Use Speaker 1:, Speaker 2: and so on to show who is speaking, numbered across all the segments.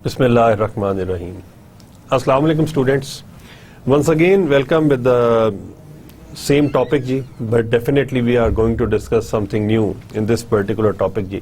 Speaker 1: Bismillahirrahmanirrahim. Assalamu alaikum students. Once again, welcome with the same topic ji, but definitely we are going to discuss something new in this particular topic ji.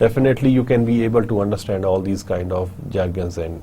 Speaker 1: definitely you can be able to understand all these kind of jargons and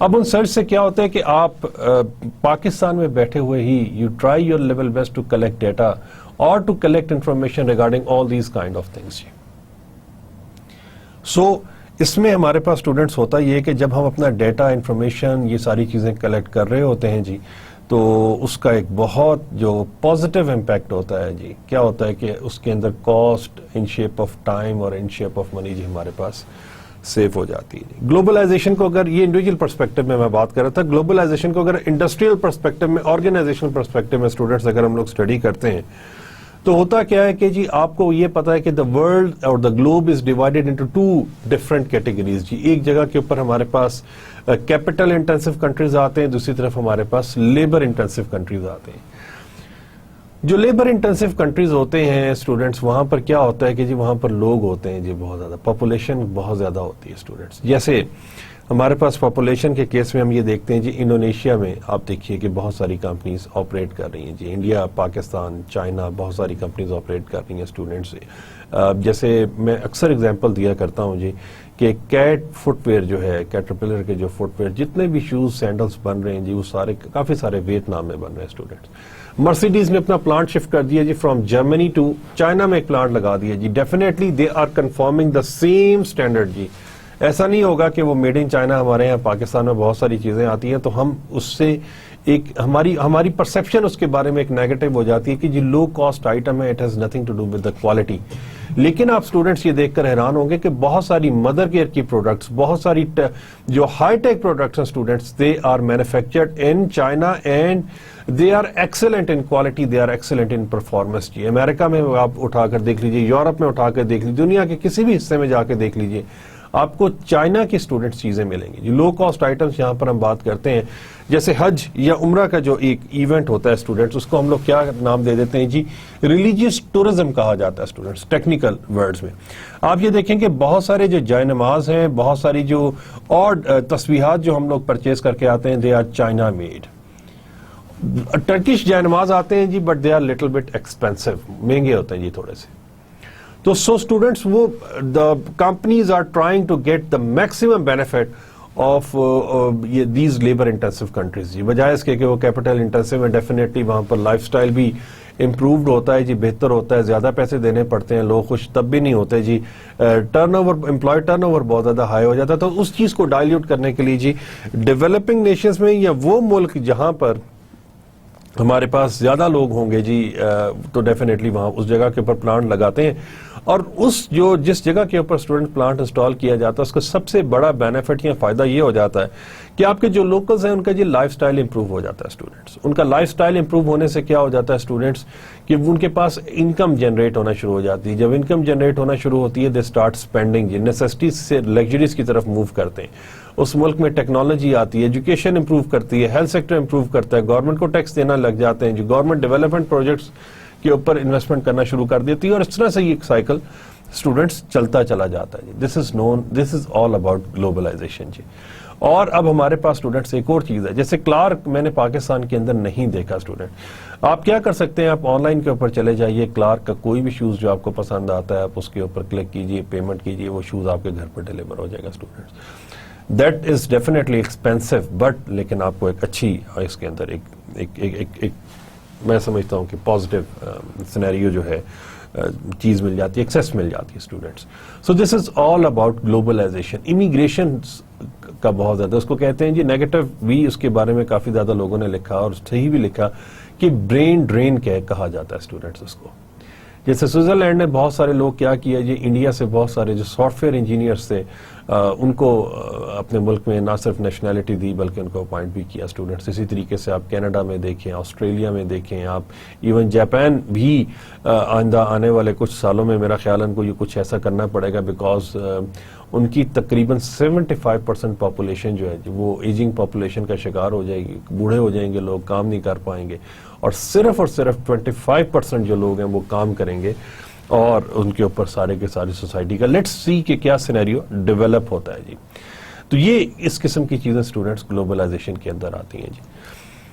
Speaker 1: اب in search سے کیا ہوتا ہے کہ آپ پاکستان میں بیٹھے ہوئے ہی you try your level best to collect data اور to collect information regarding all these kind of things. So اس میں ہمارے پاس اسٹوڈنٹس ہوتا یہ ہے کہ جب ہم اپنا ڈیٹا انفارمیشن یہ ساری چیزیں کلیکٹ کر رہے ہوتے ہیں جی, تو اس کا ایک بہت جو پازیٹیو امپیکٹ ہوتا ہے جی, کیا ہوتا ہے کہ اس کے اندر cost in shape of time اور ان شیپ آف منی جی ہمارے پاس سیف ہو جاتی ہے. گلوبلائزیشن کو اگر یہ انڈیویجول پرسپیکٹو میں بات کر رہا تھا, گلوبلائزیشن کو اگر انڈسٹریل پرسپیکٹو میں, آرگنائزیشنل پرسپیکٹو میں اسٹوڈنٹس اگر ہم لوگ اسٹڈی کرتے ہیں تو ہوتا کیا ہے کہ جی آپ کو یہ پتا ہے کہ دا ورلڈ اور the globe is divided into 2 different categories جی. ایک جگہ کے اوپر ہمارے پاس کیپٹل انٹینسو کنٹریز آتے ہیں, دوسری طرف ہمارے پاس لیبر انٹینسو کنٹریز آتے ہیں. جو لیبر انٹینسو کنٹریز ہوتے ہیں اسٹوڈنٹس, وہاں پر کیا ہوتا ہے کہ جی وہاں پر لوگ ہوتے ہیں جی بہت زیادہ, پاپولیشن بہت زیادہ ہوتی ہے اسٹوڈنٹس. جیسے ہمارے پاس پاپولیشن کے کیس میں ہم یہ دیکھتے ہیں جی, انڈونیشیا میں آپ دیکھیے کہ بہت ساری کمپنیز آپریٹ کر رہی ہیں جی, انڈیا, پاکستان, چائنا, بہت ساری کمپنیز آپریٹ کر رہی ہیں اسٹوڈنٹس. جیسے میں اکثر اگزامپل دیا کرتا ہوں جی کہ کیٹ فٹ ویئر جو ہے, کیٹرپلر کے جو فٹ ویئر جتنے بھی شوز سینڈلز بن رہے ہیں جی, وہ سارے کافی سارے ویتنام میں بن رہے ہیں اسٹوڈنٹس. مرسیڈیز نے اپنا پلانٹ شفٹ کر دیا جی فرام جرمنی ٹو چائنا میں ایک پلانٹ لگا دیا جی. Definitely they are conforming the same standard جی. ایسا نہیں ہوگا کہ وہ میڈ ان چائنا ہمارے یہاں پاکستان میں بہت ساری چیزیں آتی ہیں تو ہم اس سے ایک ہماری پرسپشن اس کے بارے میں ایک نیگیٹو ہو جاتی ہے کہ جی لو کاسٹ آئٹم ہے, it has nothing to do with the quality. لیکن آپ اسٹوڈنٹس یہ دیکھ کر حیران ہوں گے کہ بہت ساری مدر کیئر کی پروڈکٹس, بہت ساری جو ہائی ٹیک پروڈکٹس ہیں students, they are manufactured in China and they are excellent in quality, they are excellent in performance جی. امریکہ میں آپ اٹھا کر دیکھ لیجیے, یورپ میں اٹھا کر دیکھ لیجیے, دنیا کے کسی بھی حصے میں جا کے دیکھ لیجیے, آپ کو چائنا کی اسٹوڈنٹس چیزیں ملیں گی. لو کاسٹ آئٹمس یہاں پر ہم بات کرتے ہیں, جیسے حج یا عمرہ کا جو ایک ایونٹ ہوتا ہے اسٹوڈنٹس, اس کو ہم لوگ کیا نام دے دیتے ہیں جی, ریلیجیس ٹورزم کہا جاتا ہے اسٹوڈنٹس ٹیکنیکل ورڈز میں. آپ یہ دیکھیں کہ بہت سارے جو جائے نماز ہیں, بہت ساری جو اور تسبیحات جو ہم لوگ پرچیز کر کے آتے ہیں, they are China made. Turkish جائے نماز آتے ہیں جی, but they are little bit expensive, مہنگے ہوتے ہیں جی تھوڑے سے. تو سو اسٹوڈنٹس وہ the companies are trying to get the maximum benefit of these labour intensive countries جی, بجائے اس کے کہ وہ کیپٹل انٹینسو میں ڈیفینیٹلی وہاں پر لائف سٹائل بھی امپرووڈ ہوتا ہے جی, بہتر ہوتا ہے, زیادہ پیسے دینے پڑتے ہیں, لوگ خوش تب بھی نہیں ہوتے جی, turnover employee turnover بہت زیادہ ہائی ہو جاتا ہے. تو اس چیز کو ڈائلیوٹ کرنے کے لیے جی ڈیولپنگ نیشنز میں یا وہ ملک جہاں پر ہمارے پاس زیادہ لوگ ہوں گے جی, تو ڈیفینیٹلی وہاں اس جگہ کے اوپر پلانٹ لگاتے ہیں. اور جس جگہ کے اوپر اسٹوڈنٹ پلانٹ انسٹال کیا جاتا ہے, اس کا سب سے بڑا بینیفٹ یا فائدہ یہ ہو جاتا ہے کہ آپ کے جو لوکلز ہیں ان کا جی لائف سٹائل امپروو ہو جاتا ہے اسٹوڈنٹس. ان کا لائف سٹائل امپروو ہونے سے کیا ہو جاتا ہے اسٹوڈنٹس کہ ان کے پاس انکم جنریٹ ہونا شروع ہو جاتی ہے. جب انکم جنریٹ ہونا شروع ہوتی ہے, دے اسٹارٹ اسپینڈنگ جی, نیسیسٹیز سے لگژریز کی طرف موو کرتے ہیں. اس ملک میں ٹیکنالوجی آتی ہے, ایجوکیشن امپروو کرتی ہے, ہیلتھ سیکٹر امپروو کرتا ہے, گورنمنٹ کو ٹیکس دینا لگ جاتے ہیں جو گورنمنٹ ڈیولپمنٹ پروجیکٹس کے اوپر انویسٹمنٹ کرنا شروع کر دیتی ہے, اور اس طرح سے یہ ایک سائیکل اسٹوڈنٹس چلتا چلا جاتا ہے جی. This is all about globalisation جی. اور اب ہمارے پاس اسٹوڈنٹس ایک اور چیز ہے, جیسے کلارک میں نے پاکستان کے اندر نہیں دیکھا اسٹوڈنٹ. آپ کیا کر سکتے ہیں, آپ آن لائن کے اوپر چلے جائیے, کلارک کا کوئی بھی شوز جو آپ کو پسند آتا ہے آپ اس کے اوپر کلک کیجیے, پیمنٹ کیجیے, وہ شوز آپ کے گھر پر ڈیلیور ہو جائے گا students. That is definitely expensive, but لیکن آپ کو ایک اچھی اس کے اندر ایک میں سمجھتا ہوں کہ پازیٹیو سینیریو جو ہے چیز مل جاتی ہے, ایکسیس مل جاتی ہے students. So this is all about globalization. Immigration کا بہت زیادہ اس کو کہتے ہیں جی نیگیٹو بھی, اس کے بارے میں کافی زیادہ لوگوں نے لکھا اور صحیح بھی لکھا کہ برین ڈرین کہا جاتا ہے اسٹوڈنٹس اس کو. جیسے سوئٹزرلینڈ نے بہت سارے لوگ کیا کیا جی, انڈیا سے بہت سارے جو سافٹ ویئر انجینئرس تھے ان کو اپنے ملک میں نہ صرف نیشنلٹی دی بلکہ ان کو اپوائنٹ بھی کیا اسٹوڈنٹس. اسی طریقے سے آپ کینیڈا میں دیکھیں, آسٹریلیا میں دیکھیں, آپ ایون جاپان بھی آئندہ آنے والے کچھ سالوں میں میرا خیال ان کو یہ کچھ ایسا کرنا پڑے گا, بیکاز ان کی تقریباً 75% پاپولیشن جو ہے وہ ایجنگ پاپولیشن کا شکار ہو جائے گی, بوڑھے ہو جائیں گے لوگ, کام نہیں کر پائیں گے, اور صرف 25% جو لوگ ہیں وہ کام کریں گے, اور ان کے اوپر سارے کے ساری سوسائٹی کا لیٹس سی کہ کیا سینیریو ڈیولپ ہوتا ہے جی. تو یہ اس قسم کی چیزیں اسٹوڈنٹس گلوبلائزیشن کے اندر آتی ہیں جی.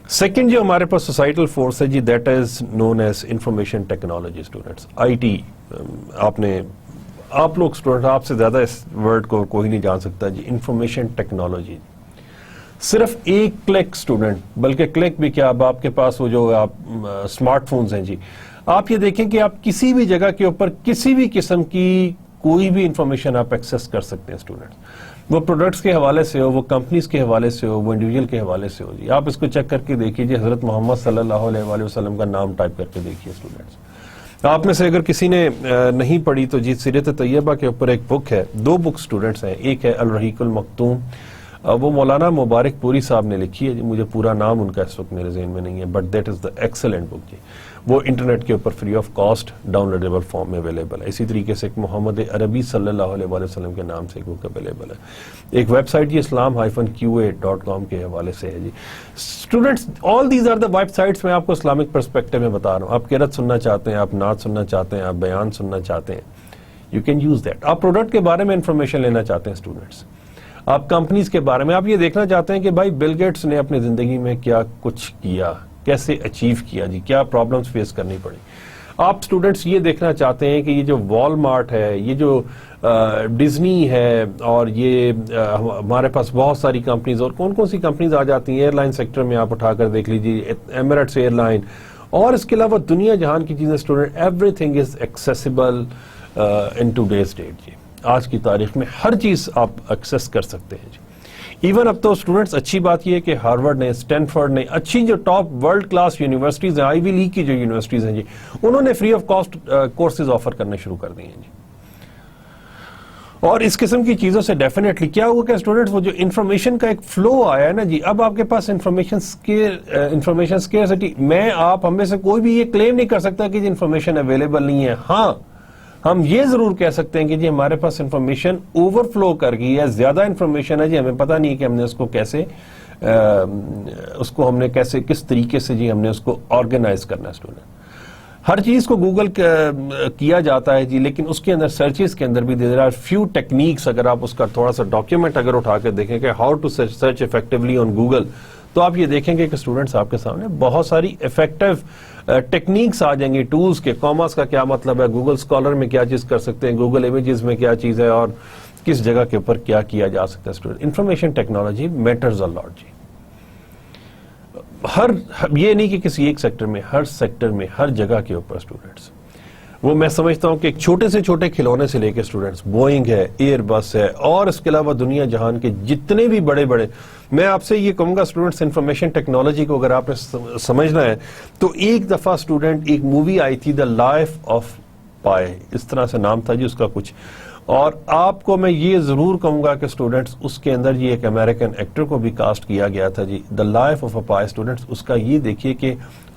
Speaker 1: سیکنڈ جو ہمارے پاس سوسائٹل فورس ہے جی, that is known as information technology students, I T. آپ لوگ اسٹوڈنٹ, آپ سے زیادہ اس ورڈ کو کوئی نہیں جان سکتا جی, انفارمیشن ٹیکنالوجی. صرف ایک کلک اسٹوڈنٹ، بلکہ کلک بھی کیا، اب آپ کے پاس وہ جو آپ اسمارٹ فونز ہیں جی، آپ یہ دیکھیں کہ آپ کسی بھی جگہ کے اوپر کسی بھی قسم کی کوئی بھی انفارمیشن آپ ایکسیس کر سکتے ہیں اسٹوڈنٹس، وہ پروڈکٹس کے حوالے سے ہو، وہ کمپنیز کے حوالے سے ہو، وہ انڈیویجول کے حوالے سے ہو جی. آپ اس کو چیک کر کے دیکھیے جی، حضرت محمد صلی اللہ علیہ وآلہ وسلم کا نام ٹائپ کر کے دیکھیے اسٹوڈنٹس. آپ میں سے اگر کسی نے نہیں پڑھی تو جی سیرت طیبہ کے اوپر ایک بک ہے، 2 بک اسٹوڈنٹس ہیں، ایک ہے الرحیق المختوم، وہ مولانا مبارک پوری صاحب نے لکھی ہے جی، مجھے پورا نام ان کا اس وقت میرے ذہن میں نہیں ہے، but that is the excellent book جی. وہ انٹرنیٹ کے اوپر free of cost downloadable form میں اویلیبل ہے. اسی طریقے سے ایک محمد عربی صلی اللہ علیہ وآلہ وسلم کے نام سے ایک بک اویلیبل ہے. ایک ویب سائٹ جی islam-qa.com کے حوالے سے ہے جی. Students all these are the websites. میں آپ کو اسلامک پرسپیکٹو میں بتا رہا ہوں. آپ قرأت سننا چاہتے ہیں، آپ نعت سننا چاہتے ہیں، آپ بیان سننا چاہتے ہیں، یو کین یوز دیٹ. آپ پروڈکٹ کے بارے میں انفارمیشن لینا چاہتے ہیں اسٹوڈنٹس، آپ کمپنیز کے بارے میں، آپ یہ دیکھنا چاہتے ہیں کہ بھائی بل گیٹس نے اپنی زندگی میں کیا کچھ کیا، کیسے اچیو کیا جی، کیا پرابلمز فیس کرنی پڑی. آپ اسٹوڈنٹس یہ دیکھنا چاہتے ہیں کہ یہ جو وال مارٹ ہے، یہ جو ڈزنی ہے، اور یہ ہمارے پاس بہت ساری کمپنیز، اور کون کون سی کمپنیز آ جاتی ہیں ایئر لائن سیکٹر میں، آپ اٹھا کر دیکھ لیجیے، ایمریٹس ایئر لائن، اور اس کے علاوہ دنیا جہان کی چیزیں student, everything is accessible in today's date جی. آج کی تاریخ میں ہر چیز آپ ایکسیس کر سکتے ہیں جی. ایون اب تو اسٹوڈنٹس اچھی بات یہ ہے کہ ہارورڈ نے، اسٹینفورڈ نے، اچھی جو ٹاپ ورلڈ کلاس یونیورسٹیز ہیں، آئی وی لیگ کی جو یونیورسٹیز ہیں جی، انہوں نے free of cost courses offer کرنے شروع کر دیے ہیں جی. اور اس قسم کی چیزوں سے ڈیفینیٹلی کیا ہوا کہ اسٹوڈنٹس وہ جو انفارمیشن کا ایک فلو آیا ہے نا جی، اب آپ کے پاس انفارمیشن سکیئرسٹی، میں آپ ہم میں سے کوئی بھی یہ کلیم نہیں کر سکتا کہ جی انفارمیشن اویلیبل نہیں ہے. ہاں ہم یہ ضرور کہہ سکتے ہیں کہ جی ہمارے پاس انفارمیشن اوور فلو کر گئی ہے، زیادہ انفارمیشن ہے جی، ہمیں پتہ نہیں کہ ہم نے اس کو کیسے ہم نے کس طریقے سے جی ہم نے اس کو آرگنائز کرنا ہے. اسٹوڈنٹ ہر چیز کو گوگل کیا جاتا ہے جی، لیکن اس کے اندر سرچز کے اندر بھی دیر آر فیو ٹیکنیکس. اگر آپ اس کا تھوڑا سا ڈاکیومنٹ اگر اٹھا کے دیکھیں کہ how to search effectively on Google, تو آپ یہ دیکھیں گے کہ اسٹوڈنٹس آپ کے سامنے بہت ساری افیکٹو ٹیکنیکس آ جائیں گی، ٹولز کے. کاماس کا کیا مطلب ہے، گوگل اسکالر میں کیا چیز کر سکتے ہیں، گوگل امیجز میں کیا چیز ہے، اور کس جگہ کے اوپر کیا کیا جا سکتا ہے. Student information technology matters a لاٹ جی. یہ نہیں کہ کسی ایک سیکٹر میں، ہر سیکٹر میں، ہر جگہ کے اوپر اسٹوڈنٹس، وہ میں سمجھتا ہوں کہ ایک چھوٹے سے چھوٹے کھلونے سے لے کے اسٹوڈنٹس، بوئنگ ہے، ایئر بس ہے، اور اس کے علاوہ دنیا جہان کے جتنے بھی بڑے بڑے، میں آپ سے یہ کہوں گا اسٹوڈنٹس، انفارمیشن ٹیکنالوجی کو اگر آپ نے سمجھنا ہے تو ایک دفعہ اسٹوڈنٹ، ایک مووی آئی تھی دا لائف آف پائے، اس طرح سے نام تھا جی اس کا کچھ، اور آپ کو میں یہ ضرور کہوں گا کہ اسٹوڈنٹس اس کے اندر یہ ایک امریکن ایکٹر کو بھی کاسٹ کیا گیا تھا جی، دا لائف آف اے پائے. اسٹوڈنٹس اس کا یہ دیکھیے کہ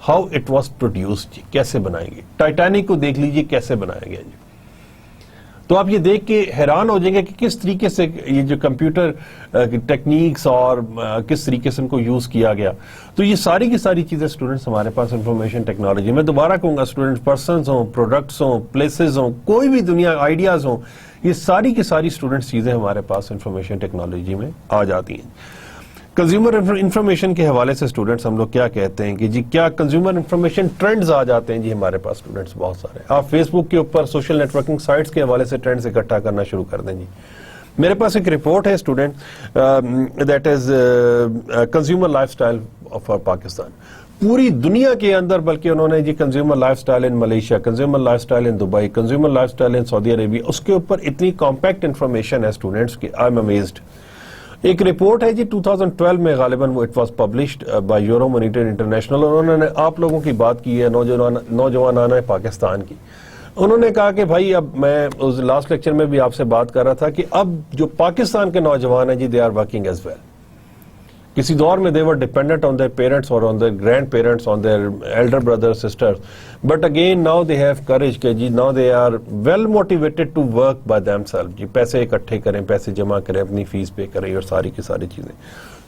Speaker 1: ہاؤ اٹ واز پروڈیوسڈ جی، کیسے بنائی گئی. ٹائٹینک کو دیکھ لیجیے کیسے بنایا گیا جی. تو آپ یہ دیکھ کے حیران ہو جائیں گے کہ کس طریقے سے یہ جو کمپیوٹر ٹیکنیکس اور کس طریقے سے ان کو یوز کیا گیا. تو یہ ساری کی ساری چیزیں اسٹوڈنٹس ہمارے پاس انفارمیشن ٹیکنالوجی میں، دوبارہ کہوں گا اسٹوڈنٹس، پرسنز ہوں، پروڈکٹس ہوں، پلیسز ہوں، کوئی بھی دنیا آئیڈیاز ہوں، یہ ساری کی ساری اسٹوڈنٹس چیزیں ہمارے پاس انفارمیشن ٹیکنالوجی میں آ جاتی ہیں. کنزیومر انفارمیشن کے حوالے سے اسٹوڈنٹس ہم لوگ کیا کہتے ہیں کہ جی کیا کنزیومر انفارمیشن ٹرینڈز آ جاتے ہیں جی ہمارے پاس اسٹوڈنٹس بہت سارے. آپ فیس بک کے اوپر سوشل نیٹ ورکنگ سائٹس کے حوالے سے ٹرینڈز اکٹھا کرنا شروع کر دیں جی. میرے پاس ایک رپورٹ ہے student, that is consumer lifestyle of Pakistan. پوری دنیا کے اندر، بلکہ انہوں نے جی consumer lifestyle in Malaysia, consumer lifestyle in Dubai, consumer lifestyle in Saudi Arabia, اس کے اوپر اتنی کمپیکٹ انفارمیشن ہے اسٹوڈنٹس کہ آئی ایم امیزڈ. ایک رپورٹ ہے جی 2012 میں غالباً وہ it was published by Euromonitor international, اور انہوں نے آپ لوگوں کی بات کی ہے، نوجوانان پاکستان کی. انہوں نے کہا کہ بھائی، اب میں اس لاسٹ لیکچر میں بھی آپ سے بات کر رہا تھا کہ اب جو پاکستان کے نوجوان ہیں جی، they are working as well. کسی دور میں they were dependent on their parents or on their grandparents, on their elder brothers, sisters. But again, now they have courage کہ جی now they are well motivated to work by themselves. جی پیسے اکٹھے کریں، پیسے جمع کریں، اپنی فیس پے کریں، اور ساری کی ساری چیزیں.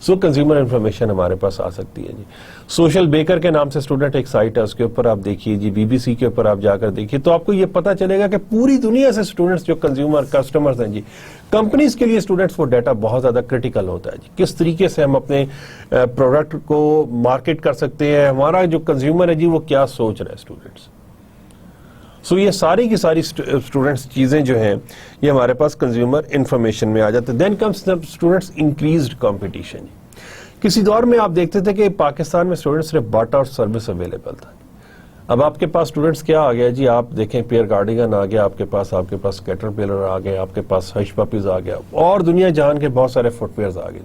Speaker 1: سو کنزیومر انفارمیشن ہمارے پاس آ سکتی ہے جی. سوشل بیکر کے نام سے اسٹوڈنٹ ایک سائٹ ہے، اس کے اوپر آپ دیکھیے جی، بی بی سی کے اوپر آپ جا کر دیکھیے تو آپ کو یہ پتا چلے گا کہ پوری دنیا سے اسٹوڈنٹس جو کنزیومر کسٹمرز ہیں جی، کمپنیز کے لیے اسٹوڈنٹس وہ ڈیٹا بہت زیادہ کرٹیکل ہوتا ہے جی. کس طریقے سے ہم اپنے پروڈکٹ کو مارکیٹ کر سکتے ہیں، ہمارا جو کنزیومر ہے جی وہ کیا سوچ رہا ہے اسٹوڈنٹس. سو یہ ساری کی ساری اسٹوڈنٹس چیزیں جو ہیں یہ ہمارے پاس کنزیومر انفارمیشن میں آ جاتے ہیں. دین کمس اسٹوڈنٹس انکریزڈ کمپٹیشن. کسی دور میں آپ دیکھتے تھے کہ پاکستان میں اسٹوڈنٹ صرف باٹا اور سروس اویلیبل تھا. اب آپ کے پاس اسٹوڈنٹس کیا آ گیا جی, آپ دیکھیں پیئر کارڈیگن آ گیا آپ کے پاس کیٹر پلر آ گیا, آپ کے پاس ہش پپیز آ گیا, اور دنیا جہان کے بہت سارے فٹ ویئرز آ گئے.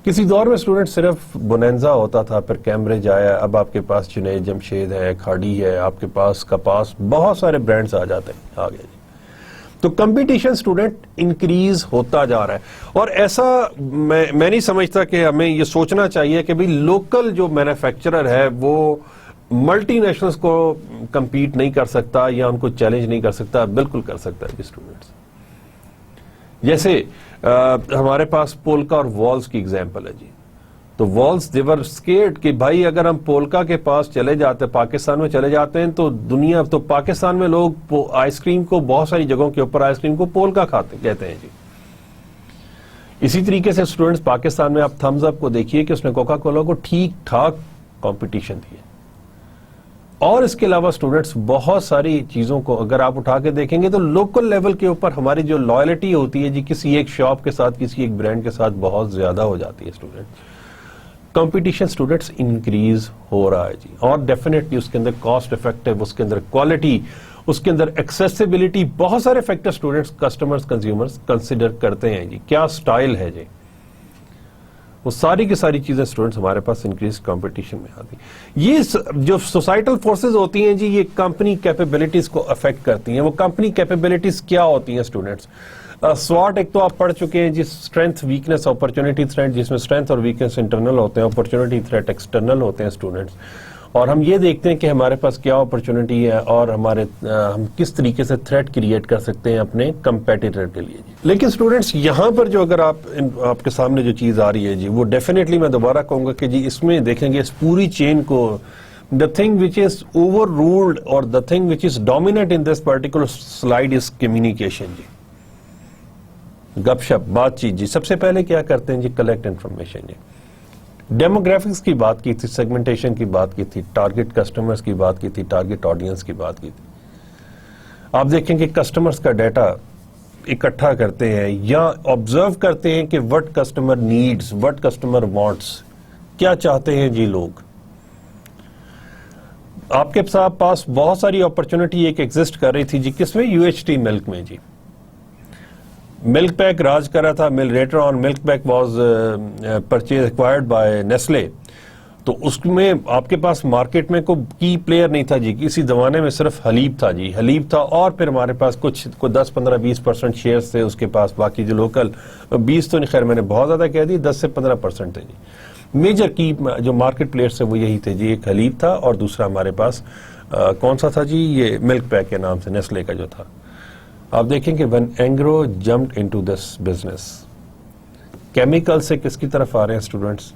Speaker 1: کسی دور میں اسٹوڈنٹ صرف بونینزا ہوتا تھا, پھر کیمبرج آیا, اب آپ کے پاس جنید جمشید ہے, کھاڑی ہے, آپ کے پاس کپاس, بہت سارے برانڈز آ جاتے ہیں, آ گئے جی. تو کمپٹیشن اسٹوڈنٹ انکریز ہوتا جا رہا ہے, اور ایسا میں نہیں سمجھتا کہ ہمیں یہ سوچنا چاہیے کہ بھی لوکل جو مینوفیکچرر ہے وہ ملٹی نیشنلز کو کمپیٹ نہیں کر سکتا یا ان کو چیلنج نہیں کر سکتا. بالکل کر سکتا ہے جی اسٹوڈنٹس. جیسے ہمارے پاس پولکا اور والز کی ایگزامپل ہے جی. تو والز دیور اسکیئرڈ کہ بھائی اگر ہم پولکا کے پاس چلے جاتے ہیں, پاکستان میں چلے جاتے ہیں, تو پاکستان میں لوگ آئس کریم کو, بہت ساری جگہوں کے اوپر آئس کریم کو پولکا کہتے ہیں جی. اسی طریقے سے اسٹوڈنٹس پاکستان میں آپ تھمز اپ کو دیکھیے کہ اس نے کوکا کولا کو ٹھیک ٹھاک کمپٹیشن دی ہے. اور اس کے علاوہ اسٹوڈنٹس بہت ساری چیزوں کو اگر آپ اٹھا کے دیکھیں گے تو لوکل لیول کے اوپر ہماری جو لائلٹی ہوتی ہے جی کسی ایک شاپ کے ساتھ, کسی ایک برانڈ کے ساتھ بہت زیادہ ہو جاتی ہے. کمپٹیشن اسٹوڈنٹس انکریز ہو رہا ہے جی, اور ڈیفینیٹلی اس کے اندر کاسٹ افیکٹو, اس کے اندر کوالٹی, اس کے اندر ایکسیسیبلٹی, بہت سارے factor students customers consumers consider کرتے ہیں جی. کیا سٹائل ہے جی, وہ ساری کی ساری چیزیں اسٹوڈنٹس ہمارے پاس انکریز کمپٹیشن میں آتی ہیں. یہ جو سوسائٹل فورسز ہوتی ہیں جی, یہ کمپنی کیپیبلٹیز کو افیکٹ کرتی ہیں. وہ کمپنی کیپیبلٹیز کیا ہوتی ہیں اسٹوڈنٹس؟ سواٹ ایک تو آپ پڑھ چکے ہیں جی, اسٹرینتھ ویکنس اپرچونٹی تھریٹ, جس میں اسٹرینتھ اور ویکنس انٹرنل ہوتے ہیں, اپرچونٹی تھریٹ ایکسٹرنل ہوتے ہیں اسٹوڈنٹس. اور ہم یہ دیکھتے ہیں کہ ہمارے پاس کیا اپرچونٹی ہے اور ہم کس طریقے سے تھریٹ کریٹ کر سکتے ہیں اپنے کمپیٹیٹر کے لیے جی. لیکن اسٹوڈنٹس یہاں پر جو اگر آپ کے سامنے جو چیز آ رہی ہے جی, وہ ڈیفینیٹلی میں دوبارہ کہوں گا کہ جی اس میں دیکھیں گے اس پوری چین کو, the thing which is overruled or the thing which is dominant in this particular slide is communication جی. گپ شپ, بات چیت جی. سب سے پہلے کیا کرتے ہیں جی, کلیکٹ انفارمیشن جی. ڈیموگرافکس کی بات کی تھی, سیگمنٹیشن کی بات کی تھی, ٹارگٹ کسٹمرز کی بات کی تھی, ٹارگٹ آڈینس کی بات کی تھی. آپ دیکھیں کہ کسٹمرز کا ڈیٹا اکٹھا کرتے ہیں یا آبزرو کرتے ہیں کہ what customer needs, what customer wants, کیا چاہتے ہیں جی لوگ. آپ کے پاس بہت ساری اپرچونٹی ایک ایگزسٹ کر رہی تھی جی, کس میں؟ یو ایچ ٹی ملک میں جی. ملک پیک راج کر رہا تھا, later on Milk Pak was purchase acquired by Nestle. تو اس میں آپ کے پاس مارکیٹ میں کوئی کی پلیئر نہیں تھا جی. کسی زمانے میں صرف حلیب تھا جی, حلیب تھا, اور پھر ہمارے پاس کچھ 10-15-20% شیئرز تھے اس کے پاس. باقی جو لوکل 20 تو نہیں, خیر میں نے بہت زیادہ کہہ دی, 10 سے 15% تھے جی. میجر کی جو مارکیٹ پلیئرز تھے وہ یہی تھے جی, ایک حلیب تھا اور دوسرا ہمارے پاس کون سا تھا جی, یہ ملک پیک کے نام سے نیسلے کا جو تھا. آپ دیکھیں کہ when Angro jumped into this business, chemical سے کس کی طرف آ رہے ہیں اسٹوڈنٹس؟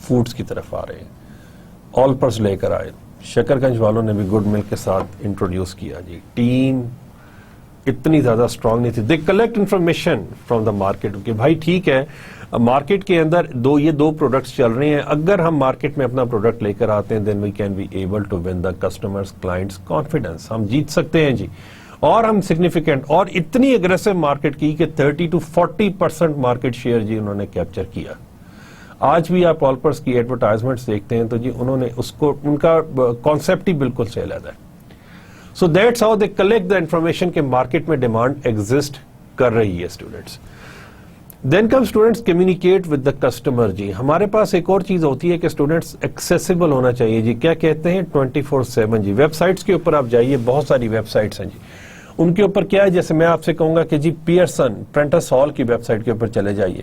Speaker 1: فوڈز کی طرف آ رہے ہیں. آلپرز لے کر آئے, شکر گنج والوں نے بھی گڈ ملک کے ساتھ انٹروڈیوس کیا جی. ٹیم اتنی زیادہ اسٹرانگ نہیں تھی. They collect information from the market کہ بھائی ٹھیک ہے, مارکیٹ کے اندر یہ دو پروڈکٹس چل رہے ہیں, اگر ہم مارکیٹ میں اپنا پروڈکٹ لے کر آتے ہیں then we can be able to win the customers clients confidence, ہم جیت سکتے ہیں جی. اور ہم سگنیفیکنٹ اور اتنی اگریسو مارکیٹ کی کہ 30-40% مارکیٹ شیئر جی انہوں نے کیپچر کیا. آج بھی آپ آلپرس کی ایڈورٹائزمنٹس دیکھتے ہیں تو جی انہوں نے اس کو, ان کا کانسیپٹ ہی بالکل سے علیحدہ ہے. So that's how they collect the information کہ مارکیٹ میں ڈیمانڈ ایگزسٹ کر رہی ہے students. Then come students communicate with the customer جی. ہمارے پاس ایک اور چیز ہوتی ہے کہ اسٹوڈنٹس ایکسیسیبل ہونا چاہیے جی. کیا کہتے ہیں 24/7 جی. ویب سائٹس کے اوپر آپ جائیے, بہت ساری ویب سائٹس ہیں جی. ان کے اوپر کیا ہے, جیسے میں آپ سے کہوں گا کہ جی پیئرسن پرنٹس ہال کی ویب سائٹ کے اوپر چلے جائیے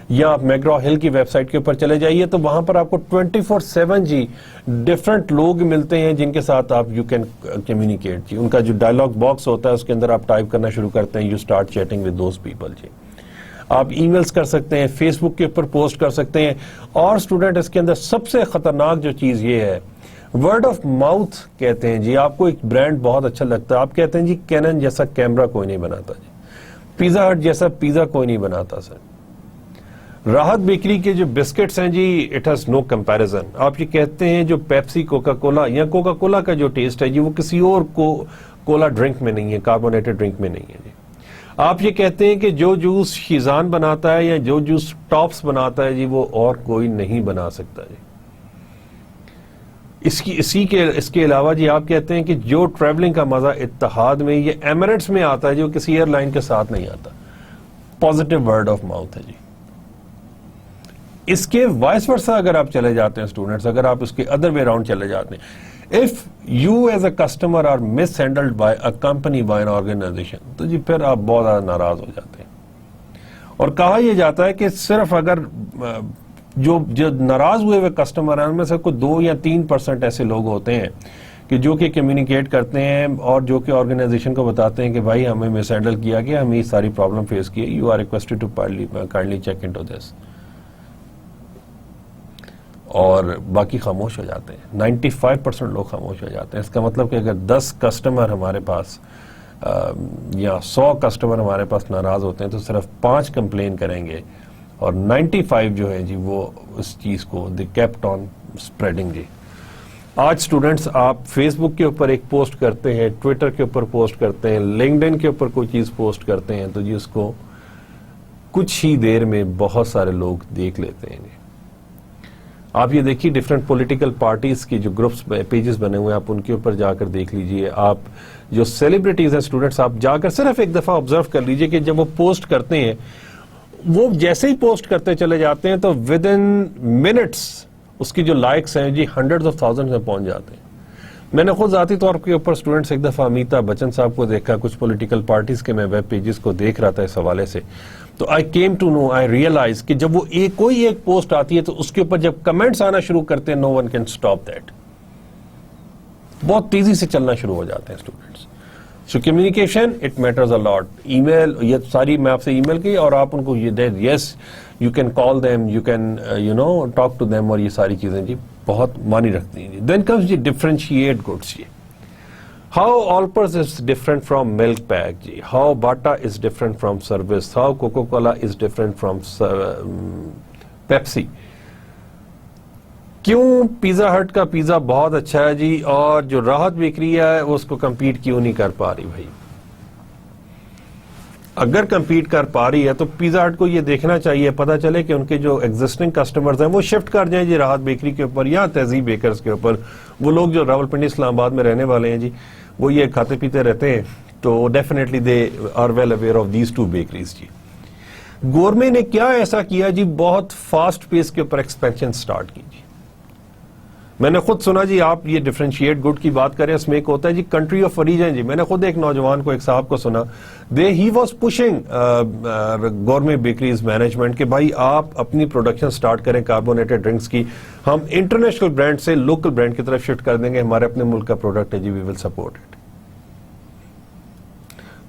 Speaker 1: یا آپ میگرا ہل کی ویب سائٹ کے اوپر چلے جائیے, تو وہاں پر آپ کو 24/7 جی ڈفرنٹ لوگ ملتے ہیں جن کے ساتھ آپ یو کین کمیونیکیٹ جی. ان کا جو ڈائلاگ باکس ہوتا ہے اس کے اندر آپ ٹائپ کرنا شروع کرتے ہیں, you start chatting with those people جی. آپ ای میلز کر سکتے ہیں, فیس بک کے اوپر پوسٹ کر سکتے ہیں. اور اسٹوڈنٹ اس کے اندر سب سے خطرناک جو چیز یہ ہے, ورڈ آف ماؤتھ کہتے ہیں جی. آپ کو ایک برانڈ بہت اچھا لگتا ہے, آپ کہتے ہیں جی کینن جیسا کیمرہ کوئی نہیں بناتا جی, پیزا ہٹ جیسا پیزا کوئی نہیں بناتا سر. راحت بیکری کے جو بسکٹس ہیں جی, اٹ ہیز نو کمپیریزن. آپ یہ کہتے ہیں جو پیپسی, کوکا کولا یا کوکا کولا کا جو ٹیسٹ ہے جی وہ کسی اور کولا ڈرنک میں نہیں ہے, کاربونیٹڈ ڈرنک میں نہیں ہے جی. آپ یہ کہتے ہیں کہ جو جوس شیزان بناتا ہے یا جو جوس ٹاپس بناتا ہے جی وہ اور کوئی نہیں بنا سکتا جی. اس کے علاوہ جی آپ کہتے ہیں کہ جو ٹریولنگ کا مزہ اتحاد میں یہ ایمریٹس میں آتا ہے جو کسی ایئر لائن کے ساتھ نہیں آتا. پازیٹیو ورڈ آف ماؤتھ ہے جی. اس کے وائس ورسا اگر آپ چلے جاتے ہیں اسٹوڈنٹس, اگر آپ اس کے ادر وے راؤنڈ چلے جاتے ہیں, if you as a customer are mishandled by a company, by an organization, تو جی پھر آپ بہت زیادہ ناراض ہو جاتے ہیں. اور کہا یہ جاتا ہے کہ صرف اگر جو ناراض ہوئے ہوئے کسٹمر ہیں ان میں سے کوئی 2 یا 3% ایسے لوگ ہوتے ہیں کہ جو کہ کمیونیکیٹ کرتے ہیں اور جو کہ آرگنائزیشن کو بتاتے ہیں کہ بھائی ہمیں مس ہینڈل کیا گیا, ہم یہ ساری پرابلم فیس کی, you are requested to kindly check into this, اور باقی خاموش ہو جاتے ہیں. 95% لوگ خاموش ہو جاتے ہیں. اس کا مطلب کہ اگر 10 کسٹمر ہمارے پاس یا 100 کسٹمر ہمارے پاس ناراض ہوتے ہیں تو صرف 5 کمپلین کریں گے اور 95 جو ہیں جی وہ اس چیز کو دی کیپٹ آن اسپریڈنگ جی. آج اسٹوڈنٹس آپ فیس بک کے اوپر ایک پوسٹ کرتے ہیں, ٹویٹر کے اوپر پوسٹ کرتے ہیں, لنکڈ ان کے اوپر کوئی چیز پوسٹ کرتے ہیں تو جی اس کو کچھ ہی دیر میں بہت سارے لوگ دیکھ لیتے ہیں جی. آپ یہ دیکھیے ڈفرینٹ پولیٹیکل پارٹیز کی جو گروپس پیجز بنے ہوئے ہیں آپ ان کے اوپر جا کر دیکھ لیجئے. آپ جو سیلیبریٹیز ہیں اسٹوڈنٹس آپ جا کر صرف ایک دفعہ آبزرو کر لیجئے کہ جب وہ پوسٹ کرتے ہیں وہ جیسے ہی پوسٹ کرتے چلے جاتے ہیں تو ود ان منٹس اس کی جو لائکس ہیں جی ہنڈریڈز آف تھاؤزینڈز میں پہنچ جاتے ہیں. میں نے خود ذاتی طور کے اوپر اسٹوڈنٹس ایک دفعہ امیتابھ بچن صاحب کو دیکھا, کچھ پولیٹیکل پارٹیز کے میں ویب پیجز کو دیکھ رہا تھا اس حوالے سے, تو I came to know, I realize کہ جب وہ کوئی ایک پوسٹ آتی ہے تو اس کے اوپر جب کمنٹس آنا شروع کرتے ہیں, no one can stop that. بہت تیزی سے چلنا شروع ہو جاتے ہیں students. So communication it matters a lot. Email, یہ ساری میں آپ سے ای میل کی اور آپ ان کو یہ yes you can call them, you can talk to them, اور یہ ساری چیزیں جی بہت معنی رکھتی ہیں. دین کمز جی ڈفرینشیٹ گڈس جی. How Allpers is different from milk pack جی, how Bata is different from service, how Coca-Cola is different from Pepsi. کیوں پیزا ہٹ کا پیزا بہت اچھا ہے جی اور جو راحت بیکری ہے وہ اس کو کمپیٹ کیوں نہیں کر پا رہی بھائی؟ اگر کمپیٹ کر پا رہی ہے تو پیزا ہٹ کو یہ دیکھنا چاہیے, پتا چلے کہ ان کے جو ایگزسٹنگ کسٹمرز ہیں وہ شفٹ کر جائیں جی راحت بیکری کے اوپر یا تہذیب بیکرز کے اوپر. وہ لوگ جو راولپنڈی اسلام آباد میں رہنے والے ہیں جی وہ یہ کھاتے پیتے رہتے ہیں تو definitely they are well aware of these 2 bakeries جی. گورنمنٹ نے کیا ایسا کیا جی, بہت فاسٹ پیس کے اوپر ایکسپینشن سٹارٹ کی جی. میں نے خود سنا جی, آپ یہ ڈفرینشیٹ گڈ کی بات کریں, اس میں ایک ہوتا ہے جی کنٹری آف اوریجن جی. میں نے خود ایک نوجوان کو, ایک صاحب کو سنا, he was pushing government bakeries management کہ بھائی آپ اپنی پروڈکشن سٹارٹ کریں کاربونیٹڈ ڈرنکس کی, ہم انٹرنیشنل برانڈ سے لوکل برانڈ کی طرف شفٹ کر دیں گے, ہمارے اپنے ملک کا پروڈکٹ ہے جی, وی ول سپورٹ اٹ.